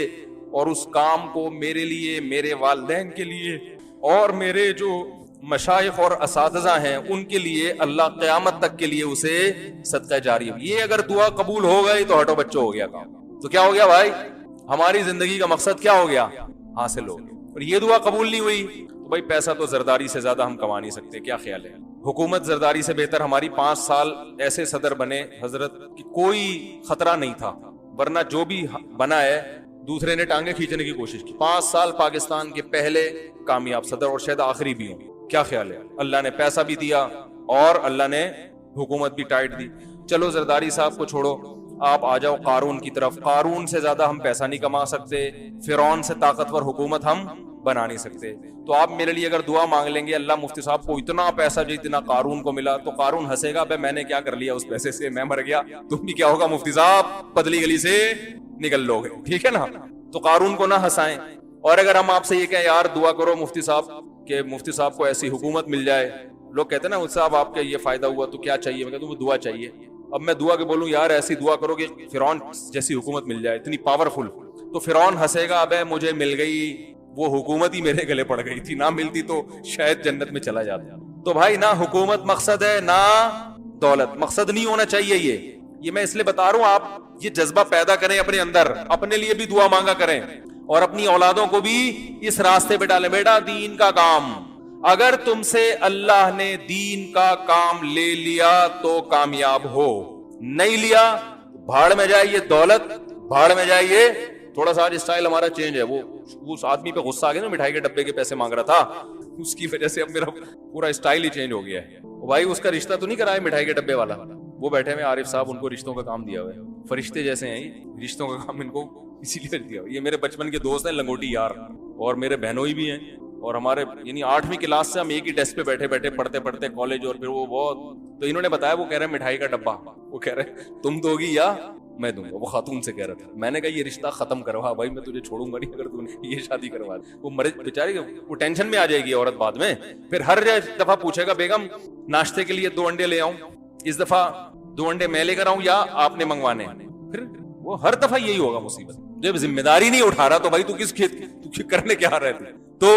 اور اس کام کو میرے لیے, میرے والدین کے لیے اور میرے جو مشائخ اور اساتذہ ہیں ان کے لیے, اللہ قیامت تک کے لیے اسے صدقہ جاری. یہ اگر دعا قبول ہو گئی تو ہٹو بچوں ہو گیا کام. تو کیا ہو گیا بھائی؟ ہماری زندگی کا مقصد کیا ہو گیا؟ حاصل ہو گیا. اور یہ دعا قبول نہیں ہوئی تو بھائی پیسہ تو زرداری سے زیادہ ہم کما نہیں سکتے. کیا خیال ہے؟ حکومت زرداری سے بہتر ہماری 5 سال ایسے صدر بنے حضرت کہ کوئی خطرہ نہیں تھا, ورنہ جو بھی بنا ہے دوسرے نے ٹانگیں کھینچنے کی کوشش کی. 5 سال پاکستان کے پہلے کامیاب صدر اور شاید آخری بھی ہوں. کیا خیال ہے؟ اللہ نے پیسہ بھی دیا اور اللہ نے حکومت بھی ٹائٹ دی. چلو زرداری صاحب کو چھوڑو, آپ آ جاؤ قارون کی طرف. قارون سے زیادہ ہم پیسہ نہیں کما سکتے, فرعون سے طاقتور حکومت ہم بنا نہیں سکتے. تو آپ میرے لیے اگر دعا مانگ لیں گے, اللہ مفتی صاحب کو اتنا پیسہ جتنا قارون کو ملا, تو قارون ہنسے گا, میں نے کیا کر لیا اس پیسے سے, میں مر گیا, تم بھی کیا ہوگا مفتی صاحب پتلی گلی سے نکل لو گے. ٹھیک ہے نا؟ تو قارون کو نہ ہنسائیں. اور اگر ہم آپ سے یہ کہیں یار دعا کرو مفتی صاحب کہ مفتی صاحب کو ایسی حکومت مل جائے, لوگ کہتے ہیں نا مفتی صاحب آپ کا یہ فائدہ ہوا تو کیا چاہیے؟ میں کہتا ہوں دعا چاہیے. اب میں دعا کے بولوں یار ایسی دعا کرو کہ فرعون جیسی حکومت مل جائے, اتنی پاورفل, تو فرعون ہنسے گا, ابے مجھے مل گئی, وہ حکومت ہی میرے گلے پڑ گئی تھی, نہ ملتی تو شاید جنت میں چلا جاتا. تو بھائی نہ حکومت مقصد ہے نہ دولت مقصد, نہیں ہونا چاہیے. یہ میں اس لیے بتا رہا ہوں, آپ یہ جذبہ پیدا کریں اپنے اندر, اپنے لیے بھی دعا مانگا کریں اور اپنی اولادوں کو بھی اس راستے پہ ڈالیں. بیٹا دین کا کام, اگر تم سے اللہ نے دین کا کام لے لیا تو کامیاب ہو, نہیں لیا بھاڑ میں جائے یہ دولت, بھاڑ میں جائے یہ. تھوڑا سا آج اسٹائل ہمارا چینج ہے, وہ اس آدمی پہ غصہ آ گیا نا, مٹھائی کے ڈبے کے پیسے مانگ رہا تھا, اس کی وجہ سے اب میرا پورا اسٹائل ہی چینج ہو گیا ہے. بھائی اس کا رشتہ تو نہیں کرایا مٹھائی کے ڈبے والا, وہ بیٹھے ہوئے عارف صاحب, ان کو رشتوں کا کام دیا ہوا ہے, فرشتے جیسے ہیں, رشتوں کا کام ان کو اسی لیے دیا. یہ میرے بچپن کے دوست ہیں لنگوٹی یار, اور میرے بہنوئی بھی ہیں, اور ہمارے یعنی 8ویں کلاس سے ہم ایک ہی ڈیسک پہ بیٹھے بیٹھے پڑھتے کالج, اور پھر وہ بہت, تو انہوں نے بتایا, وہ کہہ رہے ہیں مٹھائی کا ڈبہ, وہ کہہ رہے تم دو گی یا میں دوں گا. وہ خاتون سے کہہ رہا تھا. میں نے کہا یہ رشتہ ختم کروا بھائی, میں تجھے چھوڑوں گا نہیں اگر تو نے یہ شادی کروا دی. وہ بیچاری وہ ٹینشن میں آ جائے گی عورت بعد میں, پھر ہر دفعہ پوچھے گا بیگم ناشتے کے لیے 2 انڈے لے آؤں, اس دفعہ 2 انڈے میں لے کر آؤں یا آپ نے منگوانے, پھر وہ ہر دفعہ یہی ہوگا مصیبت. جب ذمہ داری نہیں اٹھا رہا تو بھائی تو کس کھیت کرنے کیا رہے تھے. تو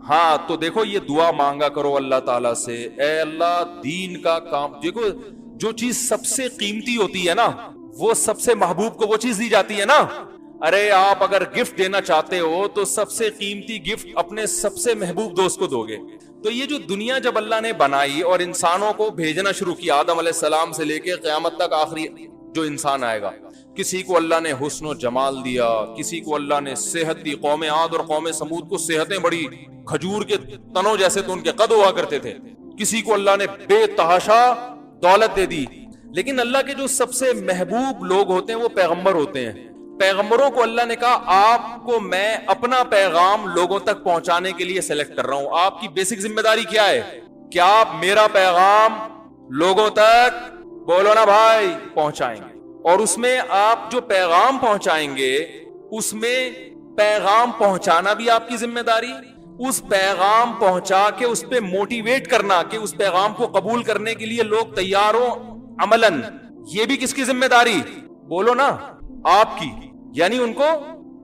ہاں, تو دیکھو یہ دعا مانگا کرو اللہ تعالیٰ سے, اے اللہ دین کا کام. دیکھو جو چیز سب سے قیمتی ہوتی ہے نا, وہ سب سے محبوب کو وہ چیز دی جاتی ہے نا. ارے آپ اگر گفٹ دینا چاہتے ہو تو سب سے قیمتی گفٹ اپنے سب سے محبوب دوست کو دو گے. تو یہ جو دنیا جب اللہ نے بنائی اور انسانوں کو بھیجنا شروع کیا, آدم علیہ السلام سے لے کے قیامت تک آخری جو انسان آئے گا, کسی کو اللہ نے حسن و جمال دیا, کسی کو اللہ نے صحت دی. قوم عاد اور قوم سمود کو صحتیں بڑی, کھجور کے تنوں جیسے تو ان کے قد ہوا کرتے تھے. کسی کو اللہ نے بے تحاشا دولت دے دی. لیکن اللہ کے جو سب سے محبوب لوگ ہوتے ہیں وہ پیغمبر ہوتے ہیں. پیغمبروں کو اللہ نے کہا آپ کو میں اپنا پیغام لوگوں تک پہنچانے کے لیے سلیکٹ کر رہا ہوں. آپ کی بیسک ذمہ داری کیا ہے؟ کیا آپ میرا پیغام لوگوں تک, بولو نا بھائی, پہنچائیں گے. اور اس میں آپ جو پیغام پہنچائیں گے, اس میں پیغام پہنچانا بھی آپ کی ذمہ داری, اس پیغام پہنچا کے اس پہ موٹیویٹ کرنا کہ اس پیغام کو قبول کرنے کے لیے لوگ تیار ہوں عملاً, یہ بھی کس کی ذمہ داری؟ بولو نا, آپ کی. یعنی ان کو,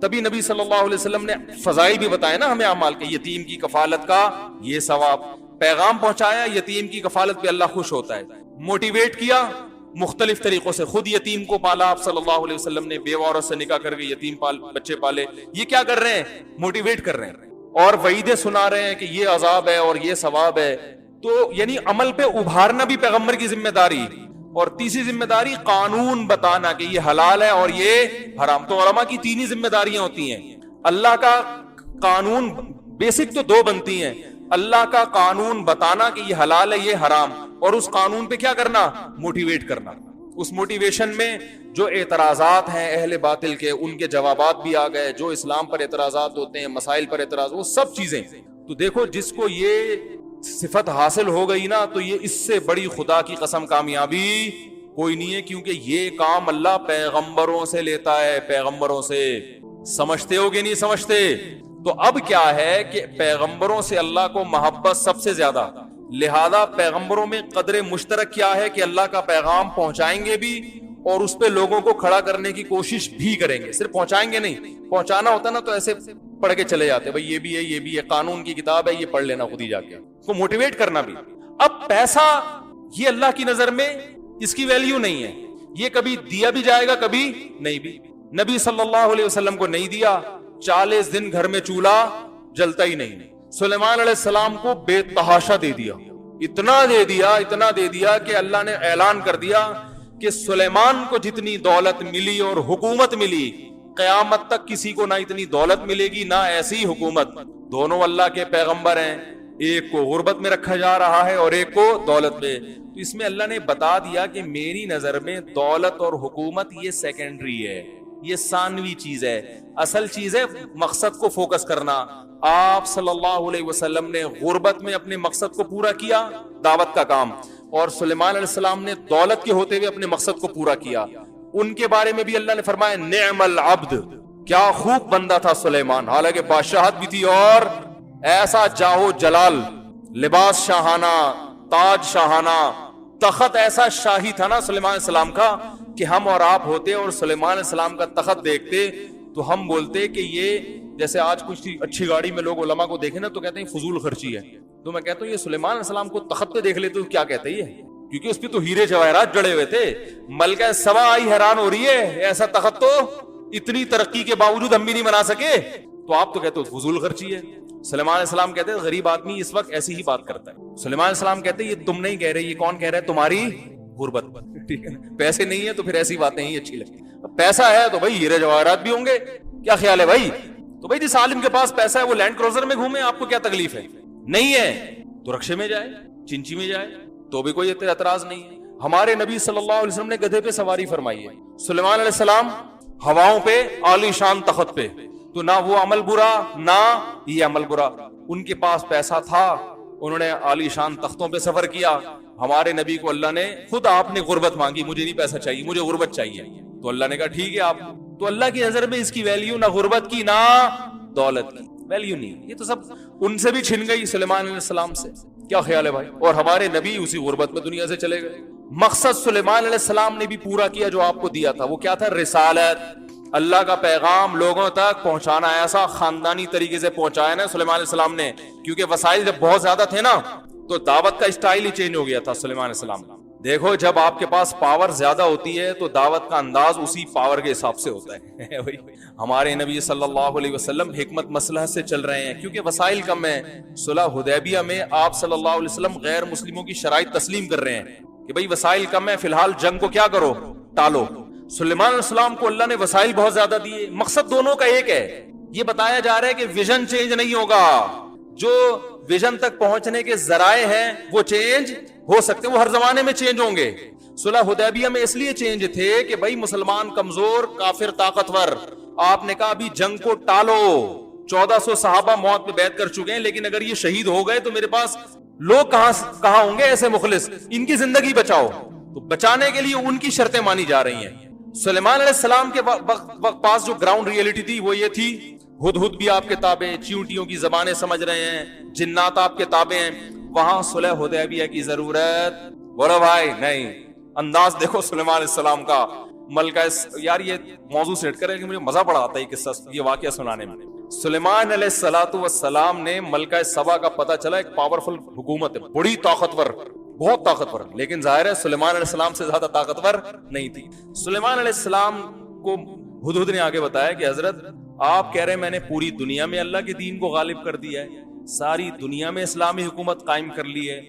تبھی نبی صلی اللہ علیہ وسلم نے فضائل بھی بتائے نا ہمیں اعمال کے, یتیم کی کفالت کا یہ ثواب, پیغام پہنچایا, یتیم کی کفالت پہ اللہ خوش ہوتا ہے. موٹیویٹ کیا مختلف طریقوں سے, خود یتیم کو پالا آپ صلی اللہ علیہ وسلم نے, بیوہ عورت سے نکاح کر کے یتیم بچے پالے. یہ کیا کر رہے ہیں؟ موٹیویٹ کر رہے ہیں اور وعیدیں سنا رہے ہیں کہ یہ عذاب ہے اور یہ ثواب ہے. تو یعنی عمل پہ ابھارنا بھی پیغمبر کی ذمہ داری. اور تیسری ذمہ داری قانون بتانا کہ یہ حلال ہے اور یہ حرام. تو علماء کی 3 ہی ذمہ داریاں ہوتی ہیں, اللہ کا قانون بیسک تو دو بنتی ہیں، اللہ کا قانون بتانا کہ یہ حلال ہے یہ حرام، اور اس قانون پہ کیا کرنا، موٹیویٹ کرنا۔ اس موٹیویشن میں جو اعتراضات ہیں اہل باطل کے، ان کے جوابات بھی آ گئے، جو اسلام پر اعتراضات ہوتے ہیں، مسائل پر اعتراض، وہ سب چیزیں۔ تو دیکھو جس کو یہ صفت حاصل ہو گئی نا، تو یہ اس سے بڑی خدا کی قسم کامیابی کوئی نہیں ہے، کیونکہ یہ کام اللہ پیغمبروں سے لیتا ہے، پیغمبروں سے۔ سمجھتے ہو کہ نہیں سمجھتے؟ تو اب کیا ہے کہ پیغمبروں سے اللہ کو محبت سب سے زیادہ، لہذا پیغمبروں میں قدر مشترک کیا ہے کہ اللہ کا پیغام پہنچائیں گے بھی اور اس پہ لوگوں کو کھڑا کرنے کی کوشش بھی کریں گے۔ صرف پہنچائیں گے نہیں، پہنچانا ہوتا نا تو ایسے پڑھ کے چلے جاتے، بھائی یہ بھی ہے یہ بھی ہے، قانون کی کتاب ہے یہ پڑھ لینا خود ہی جا کے، کو موٹیویٹ کرنا بھی۔ اب پیسہ یہ اللہ کی نظر میں اس کی ویلیو نہیں ہے، یہ کبھی دیا بھی جائے گا کبھی نہیں بھی۔ نبی صلی اللہ علیہ وسلم کو نہیں دیا، 40 دن گھر میں چولہا جلتا ہی نہیں۔ سلیمان علیہ السلام کو بے تحاشا دے دیا، اتنا دے دیا کہ اللہ نے اعلان کر دیا کہ سلیمان کو جتنی دولت ملی اور حکومت ملی، قیامت تک کسی کو نہ اتنی دولت ملے گی نہ ایسی حکومت۔ دونوں اللہ کے پیغمبر ہیں، ایک کو غربت میں رکھا جا رہا ہے اور ایک کو دولت میں۔ تو اس میں اللہ نے بتا دیا کہ میری نظر میں دولت اور حکومت یہ سیکنڈری ہے، یہ ثانوی چیز ہے، اصل چیز ہے مقصد کو فوکس کرنا۔ آپ صلی اللہ علیہ وسلم نے غربت میں اپنے مقصد کو پورا کیا، دعوت کا کام، اور سلیمان علیہ السلام نے دولت کے ہوتے ہوئے اپنے مقصد کو پورا کیا۔ ان کے بارے میں بھی اللہ نے فرمایا نعم العبد، کیا خوب بندہ تھا سلیمان، حالانکہ بادشاہت بھی تھی اور ایسا جاہو جلال، لباس شاہانہ، تاج شاہانہ، تخت ایسا شاہی تھا نا سلیمان علیہ السلام کا کہ ہم اور آپ ہوتے اور سلیمان علیہ السلام کا تخت دیکھتے تو ہم بولتے کہ یہ جیسے آج کچھ اچھی گاڑی میں لوگ علماء کو دیکھیں نا تو کہتے ہیں فضول خرچی ہے، تو میں کہتا ہوں یہ سلیمان علیہ السلام کو تخت پہ دیکھ لیتے تو کیا کہتے ہیں، کیونکہ اس پہ تو ہیرے جواہرات جڑے ہوئے تھے۔ ملکہ سبا آئی حیران ہو رہی ہے، ایسا تخت تو اتنی ترقی کے باوجود ہم بھی نہیں بنا سکے، تو آپ تو کہتے ہو فضول خرچی ہے۔ سلیمان علیہ السلام کہتے ہیں غریب آدمی اس وقت ایسی ہی بات کرتا ہے۔ سلیمان علیہ السلام کہتے ہیں یہ تم نہیں کہہ رہے، یہ کون کہہ رہا ہے، تمہاری غربت۔ ٹھیک ہے، پیسے نہیں ہے تو پھر ایسی باتیں ہی اچھی لگتی، پیسہ ہے تو بھائی ہیرے جواہرات بھی ہوں گے، کیا خیال ہے بھائی؟ تو بھائی جس عالم کے پاس پیسہ ہے وہ لینڈ کروزر میں گھومے، آپ کو کیا تکلیف ہے؟ نہیں ہے تو رکشے میں جائے، چنچی میں جائے، تو بھی کوئی اعتراض نہیں ہے۔ ہمارے نبی صلی اللہ علیہ وسلم نے گدھے پہ سواری فرمائی ہے، سلیمان علیہ السلام ہواؤں پہ عالی شان تخت پہ، تو نہ وہ عمل برا نہ یہ عمل برا۔ ان کے پاس پیسہ تھا، انہوں نے عالی شان تختوں پہ سفر کیا۔ ہمارے نبی کو اللہ نے خود، آپ نے غربت مانگی، مجھے نہیں پیسہ چاہیے، مجھے غربت چاہیے، تو اللہ نے کہا ٹھیک ہے آپ، تو اللہ کی نظر میں اس کی ویلیو نہ غربت کی نہ دولت کی ویلیو نہیں، یہ تو سب ان سے بھی چھن گئی سلیمان علیہ السلام سے۔ کیا خیال ہے بھائی؟ اور ہمارے نبی اسی غربت میں دنیا سے چلے گئے۔ مقصد سلیمان علیہ السلام نے بھی پورا کیا جو آپ کو دیا تھا، وہ کیا تھا؟ رسالت، اللہ کا پیغام لوگوں تک پہنچانا۔ ایسا خاندانی طریقے سے پہنچایا نا سلیمان علیہ السلام نے، کیونکہ وسائل جب بہت زیادہ تھے نا تو دعوت کا اسٹائل ہی چینج ہو گیا تھا سلیمان علیہ السلام۔ دیکھو جب آپ کے پاس پاور زیادہ ہوتی ہے تو دعوت کا انداز اسی پاور کے حساب سے ہوتا ہے۔ ہمارے نبی صلی اللہ علیہ وسلم حکمت مصلحت سے چل رہے ہیں، کیونکہ وسائل کم ہیں۔ صلح حدیبیہ میں آپ صلی اللہ علیہ وسلم غیر مسلموں کی شرائط تسلیم کر رہے ہیں کہ بھئی وسائل کم ہیں، فی الحال جنگ کو کیا کرو، ٹالو۔ سلیمان علیہ السلام کو اللہ نے وسائل بہت زیادہ دیے، مقصد دونوں کا ایک ہے۔ یہ بتایا جا رہا ہے کہ ویژن چینج نہیں ہوگا، جو ویژن تک پہنچنے کے ذرائع ہیں وہ چینج ہو سکتے، وہ ہر زمانے میں چینج ہوں گے۔ صلح حدیبیہ میں اس لیے چینج تھے کہ بھائی مسلمان کمزور، کافر طاقتور، آپ نے کہا ابھی جنگ کو ٹالو۔ 1400 صحابہ موت پہ بیعت کر چکے ہیں، لیکن اگر یہ شہید ہو گئے تو میرے پاس لوگ کہاں ہوں گے ایسے مخلص، ان کی زندگی بچاؤ۔ تو بچانے کے لیے ان کی شرطیں مانی جا رہی ہیں۔ سلیمان علیہ السلام کے وقت پاس جو گراؤنڈ ریئلٹی تھی وہ یہ تھی، ہدہد بھی آپ کے تابع، چیونٹیوں کی زبانیں سمجھ رہے ہیں، جنات آپ کے تابع ہیں۔ وہاں صلح حدیبیہ کی ضرورت بولو بھائی نہیں۔ انداز دیکھو سلیمان علیہ السلام کا، ملکہ یار یہ موضوع سیٹ کرے کہ مجھے مزہ بڑا آتا ہے یہ قصہ، یہ واقعہ سنانے میں۔ سلیمان علیہ السلام نے ملکہ سبا کا پتہ چلا ایک پاورفل حکومت ہے، بڑی طاقتور، بہت طاقتور، لیکن ظاہر ہے سلیمان علیہ السلام سے زیادہ طاقتور نہیں تھی۔ سلیمان علیہ السلام کو ہدہد نے آگے بتایا کہ حضرت آپ کہہ رہے ہیں میں نے پوری دنیا میں اللہ کے دین کو غالب کر دیا ہے، ساری دنیا میں اسلامی حکومت قائم کر لی ہے،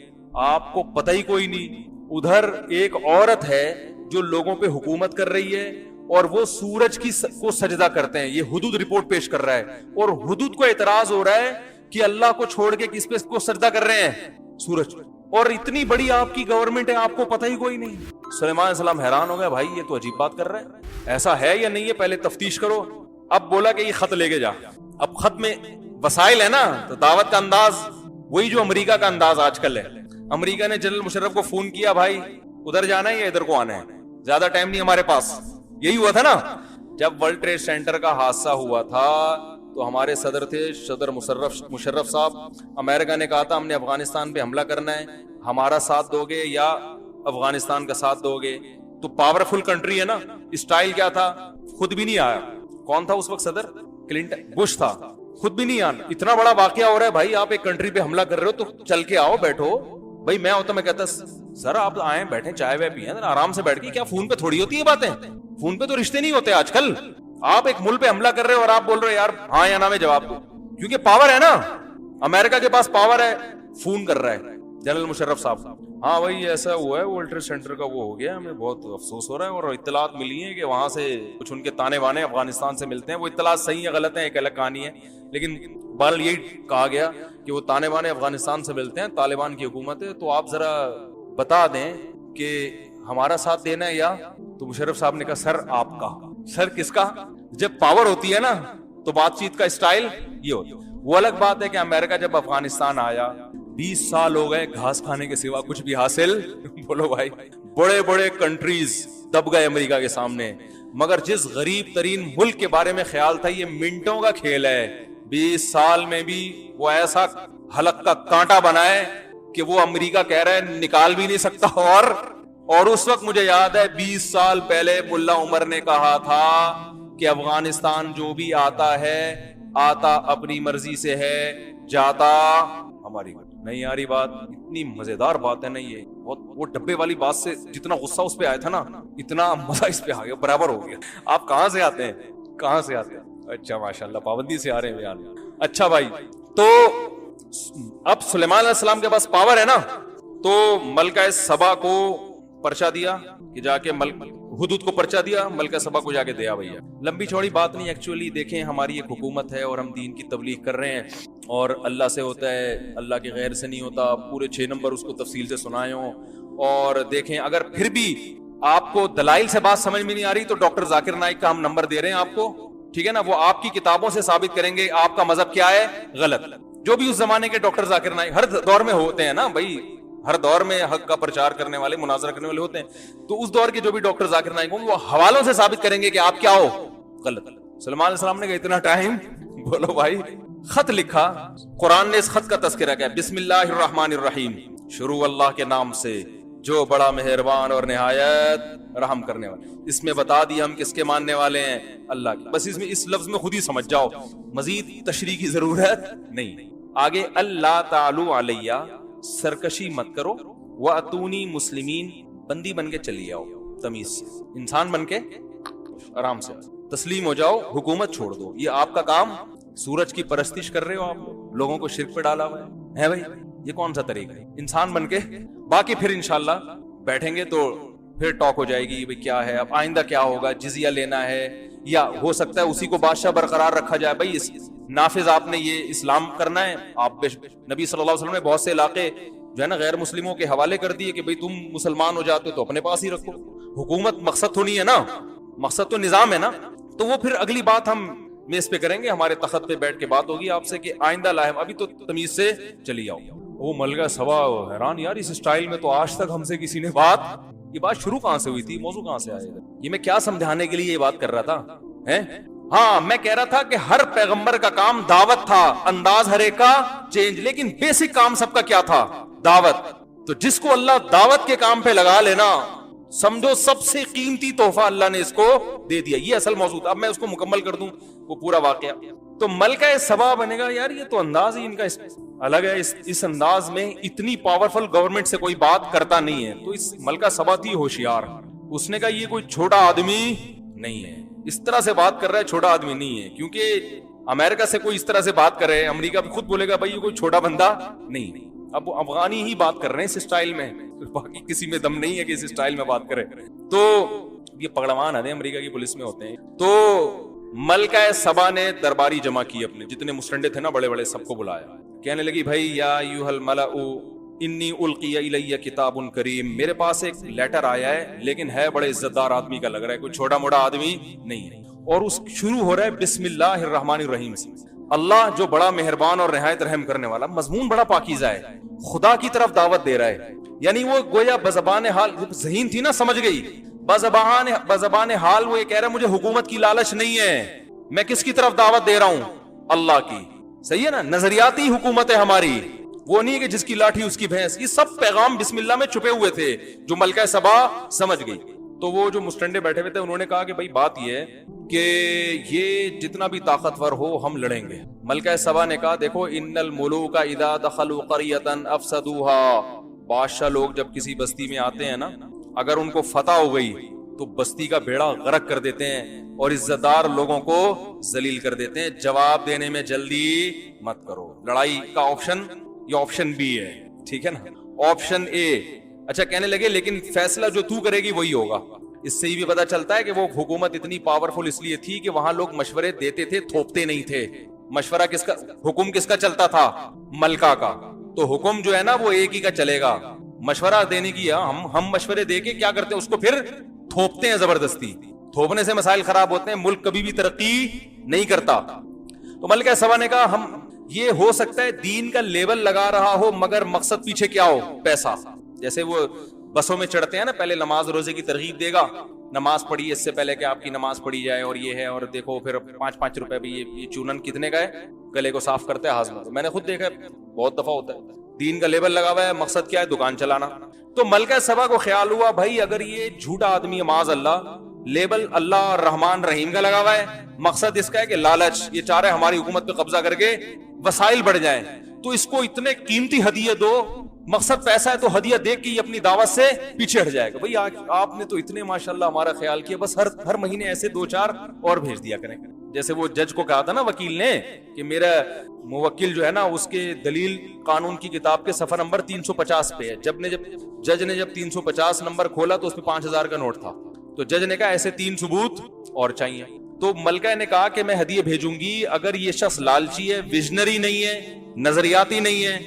آپ کو پتہ ہی کوئی نہیں۔ ادھر ایک عورت ہے جو لوگوں پہ حکومت کر رہی ہے، اور وہ سورج کو سجدہ کرتے ہیں. یہ حدود رپورٹ پیش کر رہا ہے, اور حدود کو اعتراض ہو رہا ہے کہ اللہ کو چھوڑ کے کس پہ کو سجدہ کر رہے ہیں, سورج. اور اتنی بڑی آپ کی گورنمنٹ ہے, آپ کو پتہ ہی کوئی نہیں. سلیمان علیہ السلام حیران ہو گئے, بھائی یہ تو عجیب بات کر رہے ہیں, ایسا ہے یا نہیں ہے, پہلے تفتیش کرو. اب بولا کہ یہ خط لے کے جا. اب خط میں وسائل ہے نا, تو دعوت کا انداز وہی جو امریکہ کا انداز آج کل ہے. امریکہ نے جنرل مشرف کو فون کیا, بھائی ادھر جانا ہے یا ادھر کو آنا ہے, زیادہ ٹائم نہیں ہمارے پاس. یہی ہوا تھا نا جب ورلڈ ٹریڈ سینٹر کا حادثہ ہوا تھا, تو ہمارے صدر تھے صدر مشرف صاحب. امریکہ نے کہا تھا ہم نے افغانستان پہ حملہ کرنا ہے, ہمارا ساتھ دو گے یا افغانستان کا ساتھ دو گے. تو پاورفل کنٹری ہے نا, اسٹائل کیا تھا, خود بھی نہیں آیا. کون تھا اس وقت صدر؟ کلنٹن, بش تھا, خود بھی نہیں آنا. اتنا بڑا واقعہ ہو رہا ہے, بھائی آپ ایک کنٹری پہ حملہ کر رہے ہو تو چل کے آؤ, بیٹھو. بھائی میں ہوتا میں کہتا سر آپ آئیں بیٹھیں چائے وائے پیئیں آرام سے بیٹھ کے. کیا فون پہ تھوڑی ہوتی ہے باتیں, فون پہ تو رشتے نہیں ہوتے آج کل. آپ ایک ملک پہ حملہ کر رہے ہو اور آپ بول رہے ہو یار ہاں یا نہ میں جواب دو, کیونکہ پاور ہے نا, امریکہ کے پاس پاور ہے. فون کر رہا ہے جنرل مشرف صاحب, ہاں بھائی ایسا ہوا ہے, ورلڈ ٹریڈ سینٹر کا وہ ہو گیا, ہمیں بہت افسوس ہو رہا ہے, اور اطلاعات ملی ہیں کہ وہاں سے کچھ ان کے تانے بانے افغانستان سے ملتے ہیں. وہ اطلاعات صحیح یا غلط ہیں ایک الگ کہانی ہے, لیکن بہرحال یہی کہا گیا کہ وہ تانے بانے افغانستان سے ملتے ہیں, طالبان کی حکومت ہے. تو آپ ذرا بتا دیں کہ ہمارا ساتھ دینا ہے یا. تو مشرف صاحب نے کہا سر آپ کا. سر کس کا؟ جب پاور ہوتی ہے نا تو بات چیت کا اسٹائل یہ ہوتا. وہ الگ بات ہے کہ امریکہ جب افغانستان آیا 20 سال ہو گئے, گھاس کھانے کے سوا کچھ بھی حاصل بولو بھائی. بڑے بڑے کنٹریز دب گئے امریکہ کے سامنے, مگر جس غریب ترین ملک کے بارے میں خیال تھا یہ منٹوں کا کھیل ہے, 20 سال میں بھی وہ ایسا حلق کا کانٹا بنائے کہ وہ امریکہ کہہ رہا ہے نکال بھی نہیں سکتا. اور اس وقت مجھے یاد ہے 20 سال پہلے ملا عمر نے کہا تھا کہ افغانستان جو بھی آتا ہے آتا اپنی مرضی سے ہے, جاتا ہماری. نہیں آ رہی بات؟ اتنی مزیدار بات ہے نا یہ, وہ ڈبے والی بات سے جتنا غصہ اس پہ آیا تھا نا, اتنا مزہ اس پہ آ گیا, برابر ہو گیا. آپ کہاں سے آتے ہیں, کہاں سے آتے ہیں؟ اچھا ماشاءاللہ پابندی سے آ رہے ہیں یار. اچھا بھائی, تو اب سلیمان علیہ السلام کے پاس پاور ہے نا, تو ملکہ سبا کو پرچہ دیا کہ جا کے حدود کو پرچہ دیا, ملکہ سبا کو جا کے دیا. بھیا لمبی چوڑی بات نہیں, ایکچولی دیکھیں ہماری ایک حکومت ہے اور ہم دین کی تبلیغ کر رہے ہیں, اور اللہ سے ہوتا ہے, اللہ کے غیر سے نہیں ہوتا. پورے 6 نمبر اس کو تفصیل سے سنائے ہوں. اور دیکھیں اگر پھر بھی آپ کو دلائل سے بات سمجھ میں نہیں آ رہی تو ڈاکٹر ذاکر نائک کا ہم نمبر دے رہے ہیں آپ کو, ٹھیک ہے نا. وہ آپ کی کتابوں سے ثابت کریں گے آپ کا مذہب کیا ہے غلط. جو بھی اس زمانے کے ڈاکٹر ذاکر نائک ہر دور میں ہوتے ہیں نا بھائی, ہر دور میں حق کا پرچار کرنے والے, مناظرہ کرنے والے ہوتے ہیں. تو اس دور کے جو بھی ڈاکٹر ذاکر نائک ہوں وہ حوالوں سے ثابت کریں گے کہ آپ کیا ہو غلط. سلیمان علیہ السلام نے کہا اتنا ٹائم, بولو بھائی. خط لکھا, قرآن نے اس خط کا تذکرہ کیا, بسم اللہ الرحمن الرحیم, شروع اللہ کے نام سے جو بڑا مہربان اور نہایت رحم کرنے والا. اس میں بتا دی ہم کس کے ماننے والے ہیں, اللہ کے. بس اس میں اس لفظ میں خود ہی سمجھ جاؤ, مزید تشریح کی ضرورت نہیں. آگے اللہ تعالی علیہ, سرکشی مت کرو, وَأْتُونِي مسلمین, بندی بن کے چلی آؤ, تمیز سے, انسان بن کے آرام سے تسلیم ہو جاؤ, حکومت چھوڑ دو. یہ آپ کا کام. سورج کی پرستش کر رہے ہو آپ, لوگوں کو شرک پہ ڈالا ہوا ہے بھائی, یہ کون سا طریقہ ہے؟ انسان بن کے. باقی پھر انشاءاللہ بیٹھیں گے تو پھر ٹاک ہو جائے گی بھئی کیا ہے اب آئندہ کیا ہوگا, جزیہ لینا ہے یا ہو سکتا ہے اسی کو بادشاہ برقرار رکھا جائے. بھائی نافذ آپ نے یہ اسلام کرنا ہے. آپ نبی صلی اللہ علیہ وسلم نے بہت سے علاقے جو ہے نا غیر مسلموں کے حوالے کر دیے کہ بھئی تم مسلمان ہو جاتے تو اپنے پاس ہی رکھو. حکومت مقصد تو نہیں ہے نا, مقصد تو نظام ہے نا. تو وہ پھر اگلی بات ہم میز پہ کریں گے, ہمارے تخت پہ بیٹھ کے بات ہوگی آپ سے کہ آئندہ لاہم, ابھی تو تمیز سے چلی آؤ. وہ ملکہ سبا حیران, یار اس اسٹائل میں تو آج تک ہم سے کسی نے یہ بات شروع کہاں سے ہوئی تھی, موضوع کہاں سے آئے, یہ میں کیا سمجھانے کے لیے یہ بات کر رہا تھا ہاں میں کہہ رہا تھا کہ ہر پیغمبر کا کام دعوت تھا, انداز ہر ایک کا چینج, لیکن بیسک کام سب کا کیا تھا, دعوت. تو جس کو اللہ دعوت کے کام پہ لگا لینا, سمجھو سب سے قیمتی تحفہ اللہ نے اس کو دے دیا. یہ اصل موضوع تھا. اب میں اس کو مکمل کر دوں وہ پورا واقعہ. تو ملکہ سبا بنے گا, یار یہ تو انداز ہی ان کا الگ ہے. اس انداز میں اتنی پاورفل گورنمنٹ سے کوئی بات کرتا نہیں ہے. تو اس ملکہ سبا تھی ہوشیار, اس نے کہا یہ کوئی چھوٹا آدمی نہیں ہے, اس طرح سے بات کر رہا ہے, چھوٹا آدمی نہیں ہے. کیونکہ امریکہ سے کوئی اس طرح سے بات کر رہے ہیں, امریکہ بھی خود بولے گا بھائی یہ کوئی چھوٹا بندہ نہیں. اب وہ افغانی ہی بات کر رہے ہیں اس اسٹائل میں, باقی کسی میں دم نہیں ہے کہ اس اسٹائل میں بات کرے. تو یہ پگڑوان ہے امریکہ کی پولیس میں ہوتے ہیں. تو ملکہ سبا نے درباری جمع کی, اپنے جتنے مسٹنڈے تھے نا بڑے بڑے سب کو بلایا. کہنے لگی بھائی یا ایھا الملأ انی القی الی کتاب کریم, میرے پاس ایک لیٹر آیا ہے لیکن ہے بڑے عزت دار آدمی کا لگ رہا ہے, کوئی چھوٹا موٹا آدمی نہیں ہے. اور اس شروع ہو رہا ہے بسم اللہ الرحمن الرحیم سے, اللہ جو بڑا مہربان اور نہایت رحم کرنے والا. مضمون بڑا پاکیزہ ہے, خدا کی طرف دعوت دے رہا ہے. یعنی وہ گویا بزبان حال, ذہین تھی نا, سمجھ گئی. بزبان حال وہ یہ کہہ رہا ہے مجھے حکومت کی لالچ نہیں ہے, میں کس کی طرف دعوت دے رہا ہوں, اللہ کی. صحیح ہے نا, نظریاتی حکومت ہے ہماری, وہ نہیں کہ جس کی لاٹھی اس کی بھینس. یہ سب پیغام بسم اللہ میں چھپے ہوئے تھے جو ملکہ سبا سمجھ گئی. تو وہ جو مسٹنڈے بیٹھے ہوئے تھے انہوں نے کہا کہ بھائی بات یہ ہے کہ یہ جتنا بھی طاقتور ہو ہم لڑیں گے. ملکہ سبا نے کہا دیکھو ان الملوک اذا دخلوا قریۃ افسدوها, بادشاہ لوگ جب کسی بستی میں آتے ہیں نا, اگر ان کو فتح ہو گئی تو بستی کا بیڑا غرق کر دیتے ہیں اور عزت دار لوگوں کو ذلیل کر دیتے ہیں. جواب دینے میں جلدی مت کرو. لڑائی کا آپشن یہ آپشن بی ہے, ٹھیک ہے نا, آپشن اے. اچھا کہنے لگے لیکن فیصلہ جو تو کرے گی وہی ہوگا. اس سے یہ بھی پتا چلتا ہے کہ وہ حکومت اتنی پاورفل اس لیے تھی کہ وہاں لوگ مشورے دیتے تھے, تھوپتے نہیں تھے. مشورہ کس کا, حکم کس کا چلتا تھا, ملکہ کا. تو حکم جو ہے نا وہ ایک ہی کا چلے گا. مشورہ دینے کی ہم مشورے دے کے کیا کرتے ہیں, اس کو پھر تھوپتے ہیں زبردستی. تھوپنے سے مسائل خراب ہوتے ہیں, ملک کبھی بھی ترقی نہیں کرتا. تو ملکہ سبا نے کہا ہم یہ ہو سکتا ہے دین کا لیبل لگا رہا ہو مگر مقصد پیچھے کیا ہو, پیسہ. جیسے وہ بسوں میں چڑھتے ہیں نا, پہلے نماز روزے کی ترغیب دے گا, نماز پڑھی اس سے پہلے کہ آپ کی نماز پڑھی جائے, اور یہ ہے, اور دیکھو پھر 5-5 روپے بھی یہ چونن کتنے کا ہے, گلے کو صاف کرتے ہیں ہاضمہ. میں نے خود دیکھا ہے, بہت دفعہ ہوتا ہے. دین کا لیبل لگا ہوا ہے, مقصد کیا ہے, دکان چلانا. تو ملکہ سبا کو خیال ہوا بھائی اگر یہ جھوٹا آدمی ہے معاذ اللہ, لیبل اللہ رحمان رحیم کا لگا ہوا ہے, مقصد اس کا ہے کہ لالچ, یہ چاہ رہے ہماری حکومت پہ قبضہ کر کے وسائل بڑھ جائیں, تو اس کو اتنے قیمتی ہدیے دو, مقصد پیسہ ہے تو ہدیہ دے کے یہ اپنی دعوت سے پیچھے ہٹ جائے گا. بھئی آپ نے تو اتنے ماشاءاللہ ہمارا خیال کیا, بس ہر مہینے ایسے 2-4 اور بھیج دیا کریں. جیسے وہ جج کو کہا تھا نا وکیل نے کہ میرا موکل جو ہے نا اس کے دلیل قانون کی کتاب کے صفحہ نمبر 350 پہ ہے. جج نے جب 350 نمبر کھولا تو اس پہ 5000 کا نوٹ تھا. تو جج نے کہا ایسے 3 ثبوت اور چاہیے. تو ملکہ نے کہا کہ میں ہدیے بھیجوں گی اگر یہ شخص لالچی ہے, ویژنری نہیں ہے, نظریاتی نہیں ہے,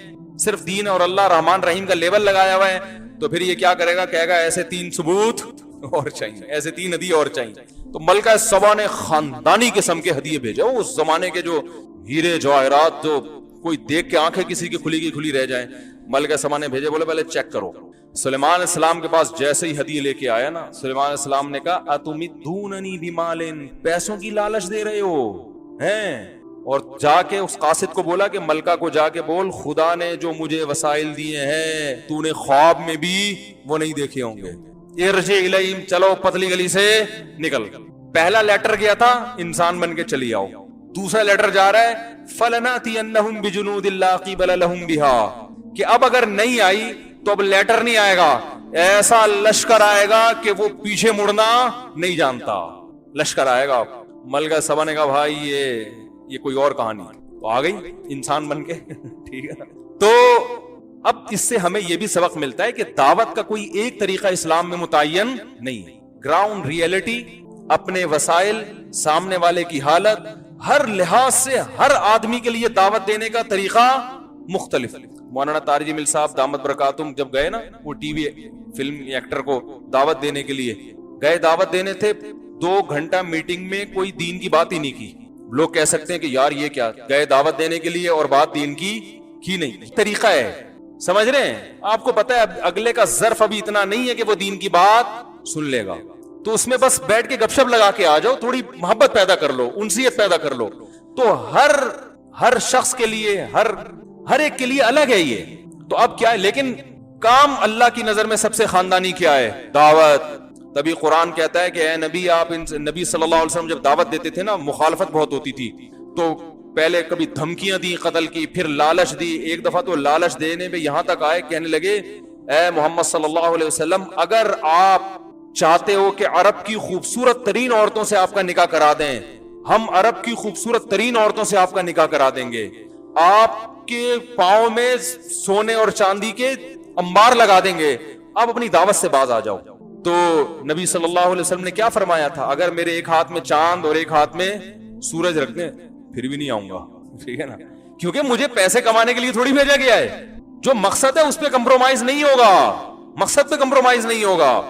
صرف دین اور اللہ رحمان رحیم کا لیبل لگایا ہوا ہے, تو پھر یہ کیا کرے گا, کہے گا ایسے 3 ثبوت اور چاہیے, ایسے 3 ہدیے اور چاہیے. تو ملکہ سبا نے خاندانی قسم کے ہدیے بھیجے, اس زمانے کے جو ہیرے جواہرات جو کوئی دیکھ کے آنکھیں کسی کی کھلی رہ جائیں, ملکہ سبا نے بھیجے. بولے پہلے چیک کرو. سلیمان علیہ السلام کے پاس جیسے ہی ہدیے لے کے آیا نا, سلیمان علیہ السلام نے کہا اتمدوننی بمال, پیسوں کی لالچ دے رہے ہو ہیں. اور جا کے اس قاصد کو بولا کہ ملکہ کو جا کے بول خدا نے جو مجھے وسائل دیے ہیں تو نے خواب میں بھی وہ نہیں دیکھے ہوں گے. ارجع الیہم, چلو پتلی گلی سے نکل. پہلا لیٹر گیا تھا انسان بن کے چلی آؤ, دوسرا لیٹر جا رہا ہے فلناتینہم بجنود لا قبل لہم بہا, کہ اب اگر نہیں آئی تو اب لیٹر نہیں آئے گا, ایسا لشکر آئے گا کہ وہ پیچھے مڑنا نہیں جانتا, لشکر آئے گا. ملکہ سبا نے کہا بھائی یہ کوئی اور کہانی. تو آ گئی انسان بن کے, ٹھیک ہے. تو اب اس سے ہمیں یہ بھی سبق ملتا ہے کہ دعوت کا کوئی ایک طریقہ اسلام میں متعین نہیں ہے. گراؤنڈ ریئلٹی, اپنے وسائل, سامنے والے کی حالت, ہر لحاظ سے ہر آدمی کے لیے دعوت دینے کا طریقہ مختلف. مولانا طارق جمیل صاحب دامت برکاتہم جب گئے نا, وہ ٹی وی فلم ایکٹر کو دعوت دینے کے لیے گئے, دعوت دینے تھے, 2 گھنٹہ میٹنگ میں کوئی دین کی بات ہی نہیں کی. لوگ کہہ سکتے ہیں کہ یار یہ کیا, گئے دعوت دینے کے لیے اور بات دین کی نہیں. طریقہ ہے, سمجھ رہے ہیں, آپ کو پتا ہے اگلے کا ظرف ابھی اتنا نہیں ہے کہ وہ دین کی بات سن لے گا, تو اس میں بس بیٹھ کے گپ شپ لگا کے آ جاؤ, تھوڑی محبت پیدا کر لو, انسیت پیدا کر لو. تو ہر شخص کے لیے, ہر ایک کے لیے الگ ہے یہ. تو اب کیا ہے, لیکن کام اللہ کی نظر میں سب سے خاندانی کیا ہے, دعوت. تبھی قرآن کہتا ہے کہ اے نبی, آپ نبی صلی اللہ علیہ وسلم جب دعوت دیتے تھے نا, مخالفت بہت ہوتی تھی. تو پہلے کبھی دھمکیاں دی قتل کی, پھر لالچ دی. ایک دفعہ تو لالچ دینے میں یہاں تک آئے, کہنے لگے اے محمد صلی اللہ علیہ وسلم, اگر آپ چاہتے ہو کہ عرب کی خوبصورت ترین عورتوں سے آپ کا نکاح کرا دیں, ہم عرب کی خوبصورت ترین عورتوں سے آپ کا نکاح کرا دیں گے, آپ کے پاؤں میں سونے اور چاندی کے انبار لگا دیں گے, آپ اپنی دعوت سے باز آ جاؤ. تو نبی صلی اللہ علیہ وسلم نے کیا فرمایا تھا؟ اگر میرے ایک ہاتھ میں چاند اور ایک ہاتھ میں سورج رکھ دیں پھر بھی نہیں آؤں گا، ٹھیک ہے نا، کیونکہ مجھے پیسے کمانے کے لیے تھوڑی بھیجا گیا ہے. جو مقصد ہے اس پہ کمپرومائز نہیں ہوگا، مقصد پہ کمپرومائز نہیں ہوگا.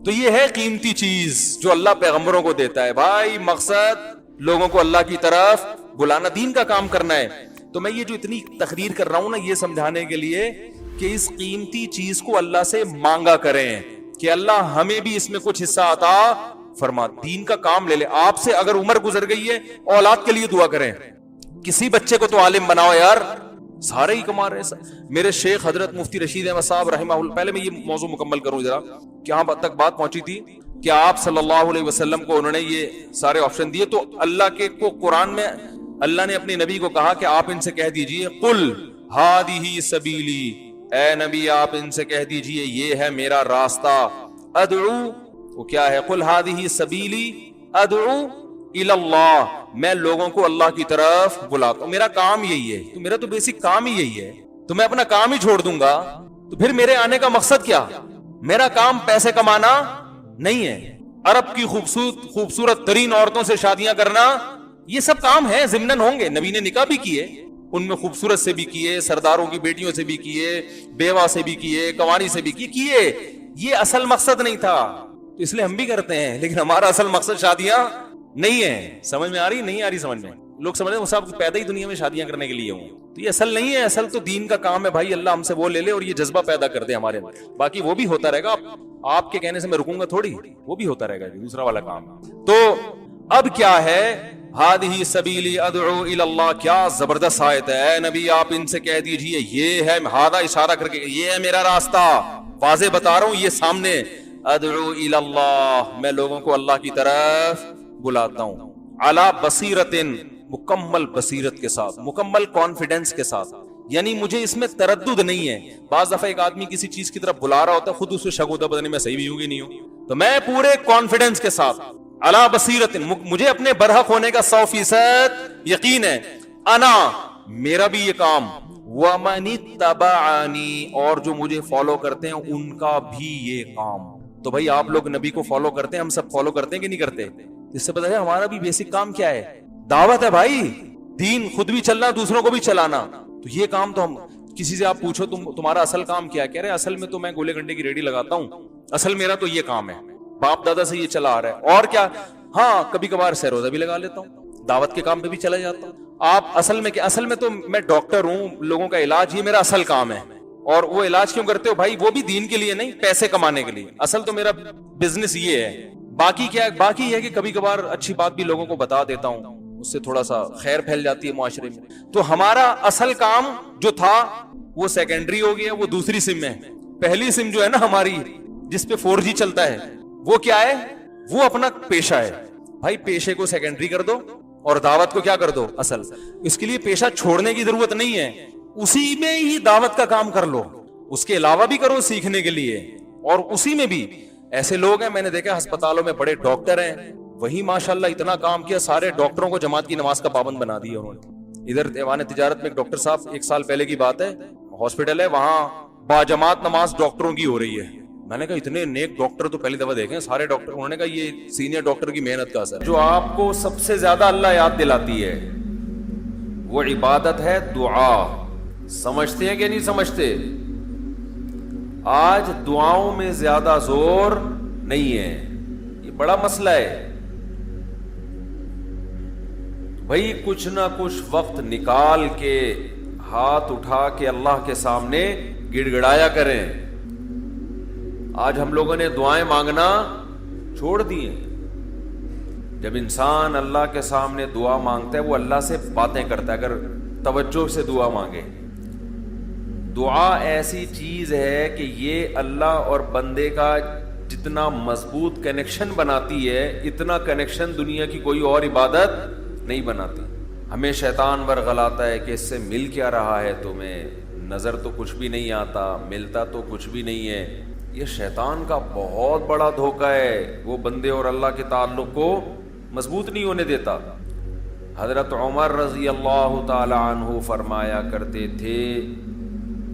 تو یہ ہے قیمتی چیز جو اللہ پیغمبروں کو دیتا ہے. بھائی مقصد لوگوں کو اللہ کی طرف بلانا، دین کا کام کرنا ہے. تو میں یہ جو اتنی تقریر کر رہا ہوں نا، یہ سمجھانے کے لیے کہ اس قیمتی چیز کو اللہ سے مانگا کریں کہ اللہ ہمیں بھی اس میں کچھ حصہ عطا فرما. دین کا کام لے لے. آپ سے اگر عمر گزر گئی ہے، اولاد کے لیے دعا کریں. کسی بچے کو تو عالم بناؤ یار، سارے ہی کما رہے ہیں. میرے شیخ حضرت مفتی رشید احمد صاحب رحمہ اللہ، پہلے میں یہ موضوع مکمل کروں ذرا، کہاں تک بات پہنچی تھی کہ آپ صلی اللہ علیہ وسلم کو انہوں نے یہ سارے آپشن دیے. تو اللہ کے کو قرآن میں اللہ نے اپنے نبی کو کہا کہ آپ ان سے کہہ دیجئے قل ہذہ سبیلی، اے نبی آپ ان سے کہہ دیجئے یہ ہے میرا راستہ. ادعو، وہ کیا ہے؟ قل ہذہ سبیلی ادعو الی اللہ، میں لوگوں کو اللہ کی طرف بلاتا ہوں. میرا کام یہی ہے، تو میرا تو بیسک کام ہی یہی ہے. تو میں اپنا کام ہی چھوڑ دوں گا تو پھر میرے آنے کا مقصد کیا؟ میرا کام پیسے کمانا نہیں ہے. عرب کی خوبصورت ترین عورتوں سے شادیاں کرنا، یہ سب کام ہے، ضمناً ہوں گے. نبی نے نکاح بھی کیے، ان میں خوبصورت سے بھی کیے، سرداروں کی بیٹیوں سے بھی کیے، بیوہ سے بھی کیے، کنواری سے بھی کیے. یہ اصل مقصد نہیں تھا، تو اس لیے ہم بھی کرتے ہیں، لیکن ہمارا اصل مقصد شادیاں نہیں ہے. سمجھ میں آ رہی؟ نہیں آ رہی سمجھ میں؟ لوگ سمجھ رہے ہیں وہ سب پیدا ہی دنیا میں شادیاں کرنے کے لیے ہوں، تو یہ اصل نہیں ہے. اصل تو دین کا کام ہے بھائی. اللہ ہم سے وہ لے لے اور یہ جذبہ پیدا کر دے ہمارے اندر. باقی وہ بھی ہوتا رہے گا، آپ کے کہنے سے میں رکوں گا تھوڑی، وہ بھی ہوتا رہے گا دوسرا والا کام. تو اب کیا ہے؟ ہذہ سبیلی ادعو الی اللہ. کیا زبردست آیت ہے. اے نبی آپ ان سے کہہ دیجئے یہ ہے، ہذا اشارہ کر کے یہ ہے میرا راستہ، واضح بتا رہا ہوں یہ سامنے. ادعو الی اللہ، میں لوگوں کو اللہ کی طرف بلاتا ہوں. علی بصیرت، مکمل بصیرت کے ساتھ، مکمل کانفیڈنس کے ساتھ. یعنی مجھے اس میں تردد نہیں ہے. بعض دفعہ ایک آدمی کسی چیز کی طرف بلا رہا ہوتا ہے، خود اس سے شک ہوتا ہے پتہ نہیں میں صحیح بھی ہوں گی نہیں ہوں. تو میں پورے کانفیڈنس کے ساتھ علی بصیرت، مجھے اپنے برحق ہونے کا 100% یقین ہے. انا، میرا بھی یہ کام، ومن اتبعنی، اور جو مجھے فالو کرتے ہیں ان کا بھی یہ کام. تو بھائی آپ لوگ نبی کو فالو کرتے ہیں، ہم سب فالو کرتے ہیں کہ نہیں کرتے؟ اس سے پتہ ہے ہمارا بھی بیسک کام کیا ہے. دعوت ہے بھائی، دین خود بھی چلنا، دوسروں کو بھی چلانا. تو یہ کام تو ہم، کسی سے آپ پوچھو تمہارا اصل کام کیا ہے، کہہ رہے اصل میں تو میں گولے گنڈے کی ریڈی لگاتا ہوں، اصل میرا تو یہ کام ہے، باپ دادا سے یہ چلا آ رہا ہے. اور کیا؟ ہاں کبھی کبھار سیروزہ بھی لگا لیتا ہوں، دعوت کے کام پہ بھی چلا جاتا ہوں. آپ اصل میں کیا؟ اصل میں تو میں ڈاکٹر ہوں، لوگوں کا علاج، یہ میرا اصل کام ہے. اور وہ علاج کیوں کرتے ہو بھائی؟ وہ بھی دین کے لیے نہیں، پیسے کمانے کے لیے. اصل تو میرا بزنس یہ ہے. باقی کیا؟ باقی یہ ہے کہ کبھی کبھار اچھی بات بھی لوگوں کو بتا دیتا ہوں، اس سے تھوڑا سا خیر پھیل جاتی ہے معاشرے میں. تو ہمارا اصل کام جو تھا وہ سیکنڈری ہو گیا، وہ دوسری سم ہے. پہلی سم جو ہے نا ہماری، جس پہ 4G چلتا ہے، وہ کیا ہے؟ وہ اپنا پیشہ ہے. بھائی پیشے کو سیکنڈری کر دو اور دعوت کو کیا کر دو اصل. اس کے لیے پیشہ چھوڑنے کی ضرورت نہیں ہے، اسی میں ہی دعوت کا کام کر لو. اس کے علاوہ بھی کرو سیکھنے کے لیے، اور اسی میں بھی ایسے لوگ ہیں، میں نے دیکھا ہسپتالوں میں بڑے ڈاکٹر ہیں، وہی ماشاءاللہ اتنا کام کیا، سارے ڈاکٹروں کو جماعت کی نماز کا پابند بنا دیا انہوں نے. ادھر دیوان تجارت میں ایک ڈاکٹر صاحب، 1 سال پہلے کی بات ہے، ہاسپٹل ہے وہاں باجماعت نماز ڈاکٹروں کی ہو رہی ہے. میں نے کہا اتنے نیک ڈاکٹر تو پہلی دفعہ دیکھیں، سارے ڈاکٹر. انہوں نے کہا یہ سینئر ڈاکٹر کی محنت کا اثر. جو آپ کو سب سے زیادہ اللہ یاد دلاتی ہے وہ عبادت ہے دعا. سمجھتے ہیں کہ نہیں سمجھتے؟ آج دعاؤں میں زیادہ زور نہیں ہے، یہ بڑا مسئلہ ہے. بھائی کچھ نہ کچھ وقت نکال کے ہاتھ اٹھا کے اللہ کے سامنے گڑ گڑایا کریں. آج ہم لوگوں نے دعائیں مانگنا چھوڑ دی ہیں. جب انسان اللہ کے سامنے دعا مانگتا ہے وہ اللہ سے باتیں کرتا ہے، اگر توجہ سے دعا مانگے. دعا ایسی چیز ہے کہ یہ اللہ اور بندے کا جتنا مضبوط کنیکشن بناتی ہے، اتنا کنیکشن دنیا کی کوئی اور عبادت نہیں بناتی. ہمیں شیطان ورغلاتا ہے کہ اس سے مل کیا رہا ہے تمہیں، نظر تو کچھ بھی نہیں آتا، ملتا تو کچھ بھی نہیں ہے. یہ شیطان کا بہت بڑا دھوکہ ہے، وہ بندے اور اللہ کے تعلق کو مضبوط نہیں ہونے دیتا. حضرت عمر رضی اللہ تعالی عنہ فرمایا کرتے تھے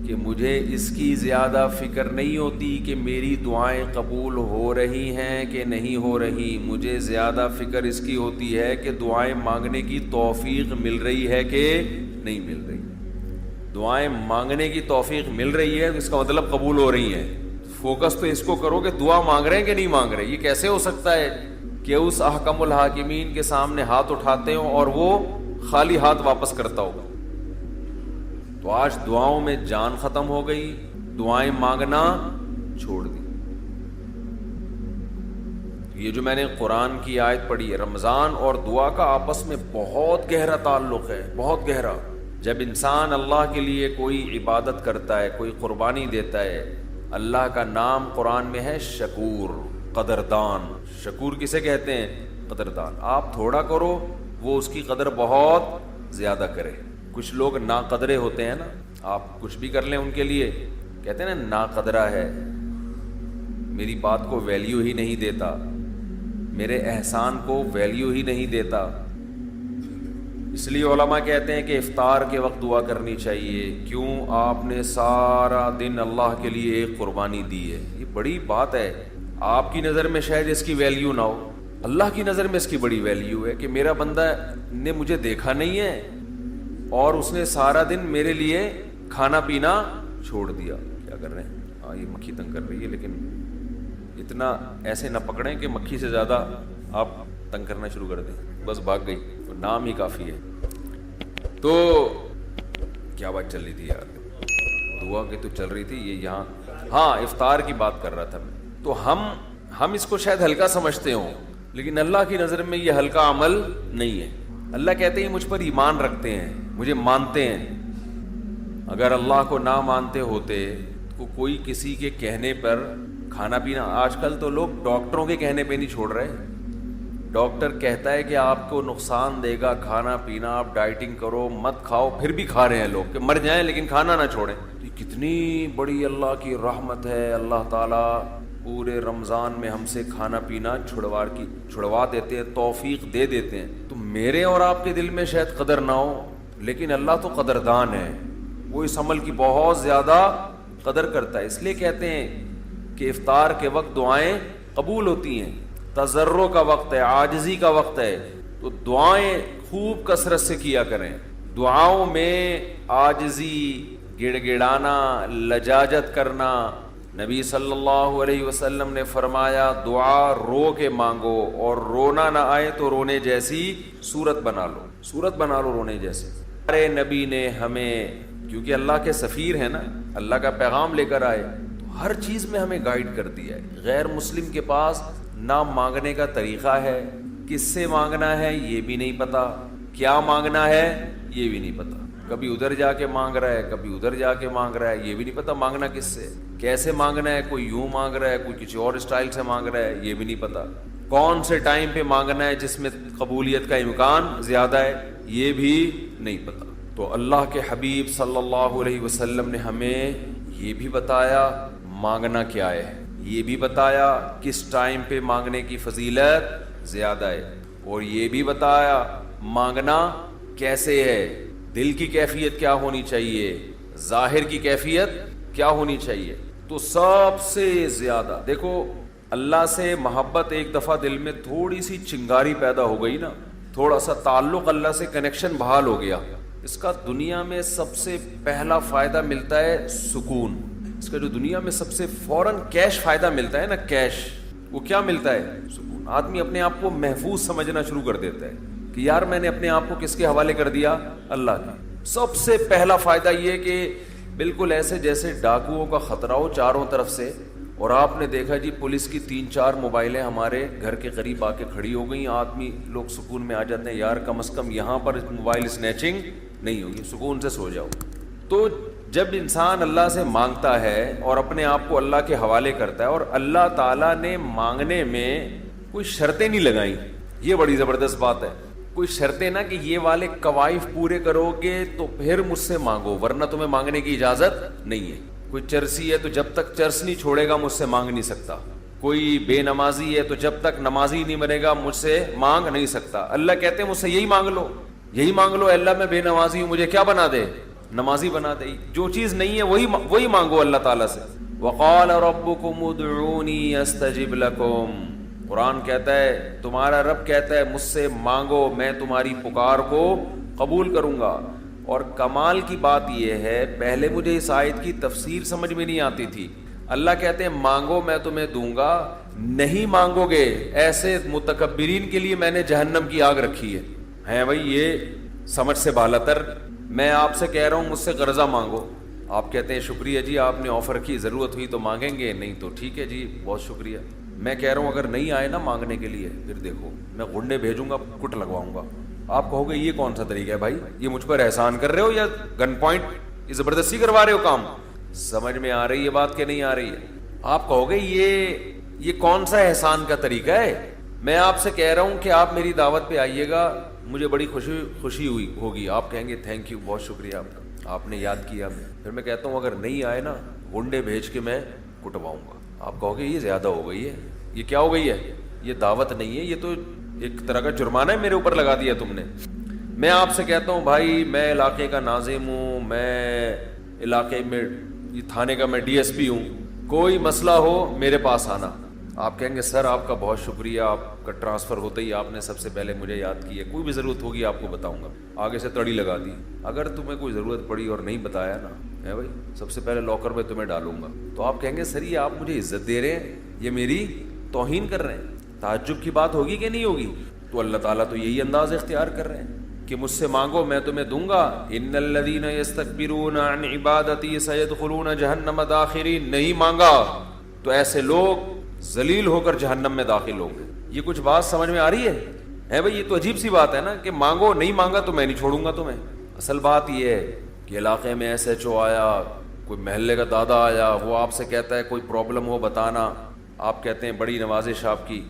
کہ مجھے اس کی زیادہ فکر نہیں ہوتی کہ میری دعائیں قبول ہو رہی ہیں کہ نہیں ہو رہی، مجھے زیادہ فکر اس کی ہوتی ہے کہ دعائیں مانگنے کی توفیق مل رہی ہے کہ نہیں مل رہی۔ دعائیں مانگنے کی توفیق مل رہی ہے تو اس کا مطلب قبول ہو رہی ہیں۔ فوکس تو اس کو کرو کہ دعا مانگ رہے ہیں کہ نہیں مانگ رہے۔ یہ کیسے ہو سکتا ہے کہ اس احکم الحاکمین کے سامنے ہاتھ اٹھاتے ہوں اور وہ خالی ہاتھ واپس کرتا ہوگا؟ تو آج دعاؤں میں جان ختم ہو گئی، دعائیں مانگنا چھوڑ دی۔ یہ جو میں نے قرآن کی آیت پڑھی ہے، رمضان اور دعا کا آپس میں بہت گہرا تعلق ہے، بہت گہرا۔ جب انسان اللہ کے لیے کوئی عبادت کرتا ہے، کوئی قربانی دیتا ہے، اللہ کا نام قرآن میں ہے شکور، قدردان۔ شکور کسے کہتے ہیں؟ قدردان۔ آپ تھوڑا کرو، وہ اس کی قدر بہت زیادہ کرے۔ کچھ لوگ ناقدرے ہوتے ہیں نا، آپ کچھ بھی کر لیں ان کے لیے کہتے ہیں نا ناقدرہ ہے، میری بات کو ویلیو ہی نہیں دیتا، میرے احسان کو ویلیو ہی نہیں دیتا۔ اس لیے علماء کہتے ہیں کہ افطار کے وقت دعا کرنی چاہیے، کیوں؟ آپ نے سارا دن اللہ کے لیے ایک قربانی دی ہے۔ یہ بڑی بات ہے۔ آپ کی نظر میں شاید اس کی ویلیو نہ ہو، اللہ کی نظر میں اس کی بڑی ویلیو ہے کہ میرا بندہ نے مجھے دیکھا نہیں ہے اور اس نے سارا دن میرے لیے کھانا پینا چھوڑ دیا۔ کیا کر رہے ہیں؟ ہاں یہ مکھی تنگ کر رہی ہے، لیکن اتنا ایسے نہ پکڑیں کہ مکھی سے زیادہ آپ تنگ کرنا شروع کر دیں۔ بس بھاگ گئی، تو نام ہی کافی ہے۔ تو کیا بات چل رہی تھی یار؟ دعا کی تو چل رہی تھی، یہ یہاں ہاں افطار کی بات کر رہا تھا میں۔ تو ہم اس کو شاید ہلکا سمجھتے ہوں، لیکن اللہ کی نظر میں یہ ہلکا عمل نہیں ہے۔ اللہ کہتے ہیں مجھ پر ایمان رکھتے ہیں، مجھے مانتے ہیں۔ اگر اللہ کو نہ مانتے ہوتے تو کوئی کسی کے کہنے پر کھانا پینا، آج کل تو لوگ ڈاکٹروں کے کہنے پہ نہیں چھوڑ رہے۔ ڈاکٹر کہتا ہے کہ آپ کو نقصان دے گا کھانا پینا، آپ ڈائٹنگ کرو، مت کھاؤ، پھر بھی کھا رہے ہیں لوگ کہ مر جائیں لیکن کھانا نہ چھوڑیں۔ یہ کتنی بڑی اللہ کی رحمت ہے، اللہ تعالیٰ پورے رمضان میں ہم سے کھانا پینا چھڑوا دیتے ہیں، توفیق دے دیتے ہیں۔ تو میرے اور آپ کے دل میں شاید قدر نہ ہو، لیکن اللہ تو قدردان ہے، وہ اس عمل کی بہت زیادہ قدر کرتا ہے۔ اس لیے کہتے ہیں کہ افطار کے وقت دعائیں قبول ہوتی ہیں، تضرع کا وقت ہے، عاجزی کا وقت ہے، تو دعائیں خوب کثرت سے کیا کریں۔ دعاؤں میں عاجزی، گڑ گڑانا، لجاجت کرنا۔ نبی صلی اللہ علیہ وسلم نے فرمایا دعا رو کے مانگو، اور رونا نہ آئے تو رونے جیسی صورت بنا لو، صورت بنا لو رونے جیسے۔ ہمارے نبی نے ہمیں، کیونکہ اللہ کے سفیر ہیں نا، اللہ کا پیغام لے کر آئے، تو ہر چیز میں ہمیں گائیڈ کر دیا ہے۔ غیر مسلم کے پاس نہ مانگنے کا طریقہ ہے، کس سے مانگنا ہے یہ بھی نہیں پتا، کیا مانگنا ہے یہ بھی نہیں پتا، کبھی ادھر جا کے مانگ رہا ہے، کبھی ادھر جا کے مانگ رہا ہے، یہ بھی نہیں پتا مانگنا کس سے، کیسے مانگنا ہے، کوئی یوں مانگ رہا ہے، کوئی کسی اور اسٹائل سے مانگ رہا ہے، یہ بھی نہیں پتا، کون سے ٹائم پہ مانگنا ہے جس میں قبولیت کا امکان زیادہ ہے، یہ بھی نہیں پتا۔ تو اللہ کے حبیب صلی اللہ علیہ وسلم نے ہمیں یہ بھی بتایا مانگنا کیا ہے، یہ بھی بتایا کس ٹائم پہ مانگنے کی فضیلت زیادہ ہے، اور یہ بھی بتایا مانگنا کیسے ہے، دل کی کیفیت کیا ہونی چاہیے، ظاہر کی کیفیت کیا ہونی چاہیے۔ تو سب سے زیادہ دیکھو، اللہ سے محبت ایک دفعہ دل میں تھوڑی سی چنگاری پیدا ہو گئی نا، تھوڑا سا تعلق اللہ سے کنیکشن بحال ہو گیا، اس کا دنیا میں سب سے پہلا فائدہ ملتا ہے سکون۔ اس کا جو دنیا میں سب سے فوراً کیش فائدہ ملتا ہے نا، کیش، وہ کیا ملتا ہے؟ سکون۔ آدمی اپنے آپ کو محفوظ سمجھنا شروع کر دیتا ہے کہ یار میں نے اپنے آپ کو کس کے حوالے کر دیا؟ اللہ کا۔ سب سے پہلا فائدہ یہ کہ بالکل ایسے جیسے ڈاکوؤں کا خطرہ ہو چاروں طرف سے، اور آپ نے دیکھا جی پولیس کی 3-4 موبائلیں ہمارے گھر کے قریب آ کے کھڑی ہو گئیں، آدمی لوگ سکون میں آ جاتے ہیں، یار کم از کم یہاں پر موبائل اسنیچنگ نہیں ہوگی، سکون سے سو جاؤ۔ تو جب انسان اللہ سے مانگتا ہے اور اپنے آپ کو اللہ کے حوالے کرتا ہے، اور اللہ تعالیٰ نے مانگنے میں کوئی شرطیں نہیں لگائیں، یہ بڑی زبردست بات ہے، کوئی شرطیں نہ کہ یہ والے قوائف پورے کرو گے تو پھر مجھ سے مانگو ورنہ تمہیں مانگنے کی اجازت نہیں ہے۔ کوئی چرسی ہے تو جب تک چرس نہیں چھوڑے گا مجھ سے مانگ نہیں سکتا، کوئی بے نمازی ہے تو جب تک نمازی نہیں بنے گا مجھ سے مانگ نہیں سکتا۔ اللہ کہتے ہیں مجھ سے یہی مانگ لو، یہی مانگ لو، اللہ میں بے نمازی ہوں مجھے کیا بنا دے؟ نمازی بنا دے. جو چیز نہیں ہے وہی مانگو اللہ تعالیٰ سے. وقال ربکم ادعونی استجب لکم. قرآن کہتا ہے, تمہارا رب کہتا ہے مجھ سے مانگو, میں تمہاری پکار کو قبول کروں گا. اور کمال کی بات یہ ہے, پہلے مجھے اس آیت کی تفسیر سمجھ میں نہیں آتی تھی. اللہ کہتے ہیں مانگو میں تمہیں دوں گا, نہیں مانگو گے ایسے متکبرین کے لیے میں نے جہنم کی آگ رکھی ہے بھائی یہ سمجھ سے بالاتر. میں آپ سے کہہ رہا ہوں مجھ سے قرضہ مانگو, آپ کہتے ہیں شکریہ جی آپ نے آفر کی, ضرورت ہوئی تو مانگیں گے, نہیں تو ٹھیک ہے جی بہت شکریہ. میں کہہ رہا ہوں اگر نہیں آئے نا مانگنے کے لیے, پھر دیکھو میں غنڈے بھیجوں گا, کٹ لگواؤں گا. آپ کہو گے یہ کون سا طریقہ ہے بھائی, یہ مجھ پر احسان کر رہے ہو یا گن پوائنٹ یہ زبردستی کروا رہے ہو کام. سمجھ میں آ رہی ہے بات کہ نہیں آ رہی ہے؟ آپ کہو گے یہ کون سا احسان کا طریقہ ہے. میں آپ سے کہہ رہا ہوں کہ آپ میری دعوت پہ آئیے گا, مجھے بڑی خوشی ہوئی ہوگی, آپ کہیں گے تھینک یو بہت شکریہ آپ کا, آپ نے یاد کیا. پھر میں کہتا ہوں اگر نہیں آئے نا گنڈے بھیج کے میں کٹواؤں گا. آپ کہو گے یہ زیادہ ہو گئی ہے, یہ کیا ہو گئی ہے, یہ دعوت نہیں ہے, یہ تو ایک طرح کا جرمانہ ہے میرے اوپر لگا دیا تم نے. میں آپ سے کہتا ہوں بھائی میں علاقے کا ناظم ہوں, میں علاقے میں تھانے کا میں ڈی ایس پی ہوں, کوئی مسئلہ ہو میرے پاس آنا. آپ کہیں گے سر آپ کا بہت شکریہ, آپ کا ٹرانسفر ہوتے ہی آپ نے سب سے پہلے مجھے یاد کیا, کوئی بھی ضرورت ہوگی آپ کو بتاؤں گا. آگے سے تڑی لگا دی, اگر تمہیں کوئی ضرورت پڑی اور نہیں بتایا نا ہے بھائی سب سے پہلے لاکر میں تمہیں ڈالوں گا. تو آپ کہیں گے سر یہ آپ مجھے عزت دے رہے ہیں, یہ میری توہین کر رہے ہیں. تعجب کی بات ہوگی کہ نہیں ہوگی؟ تو اللہ تعالیٰ تو یہی انداز اختیار کر رہے ہیں کہ مجھ سے مانگو میں تمہیں دوں گا. ان الذین یستکبرون عن عبادتی سیدخلون جہنم داخرین. نہیں مانگا تو ایسے لوگ ذلیل ہو کر جہنم میں داخل ہوں گے. یہ کچھ بات سمجھ میں آ رہی ہے بھائی؟ یہ تو عجیب سی بات ہے نا کہ مانگو, نہیں مانگا تو میں نہیں چھوڑوں گا تمہیں. اصل بات یہ ہے کہ علاقے میں ایس ایچ او آیا, کوئی محلے کا دادا آیا, وہ آپ سے کہتا ہے کوئی پرابلم ہو بتانا, آپ کہتے ہیں بڑی نوازش آپ کی,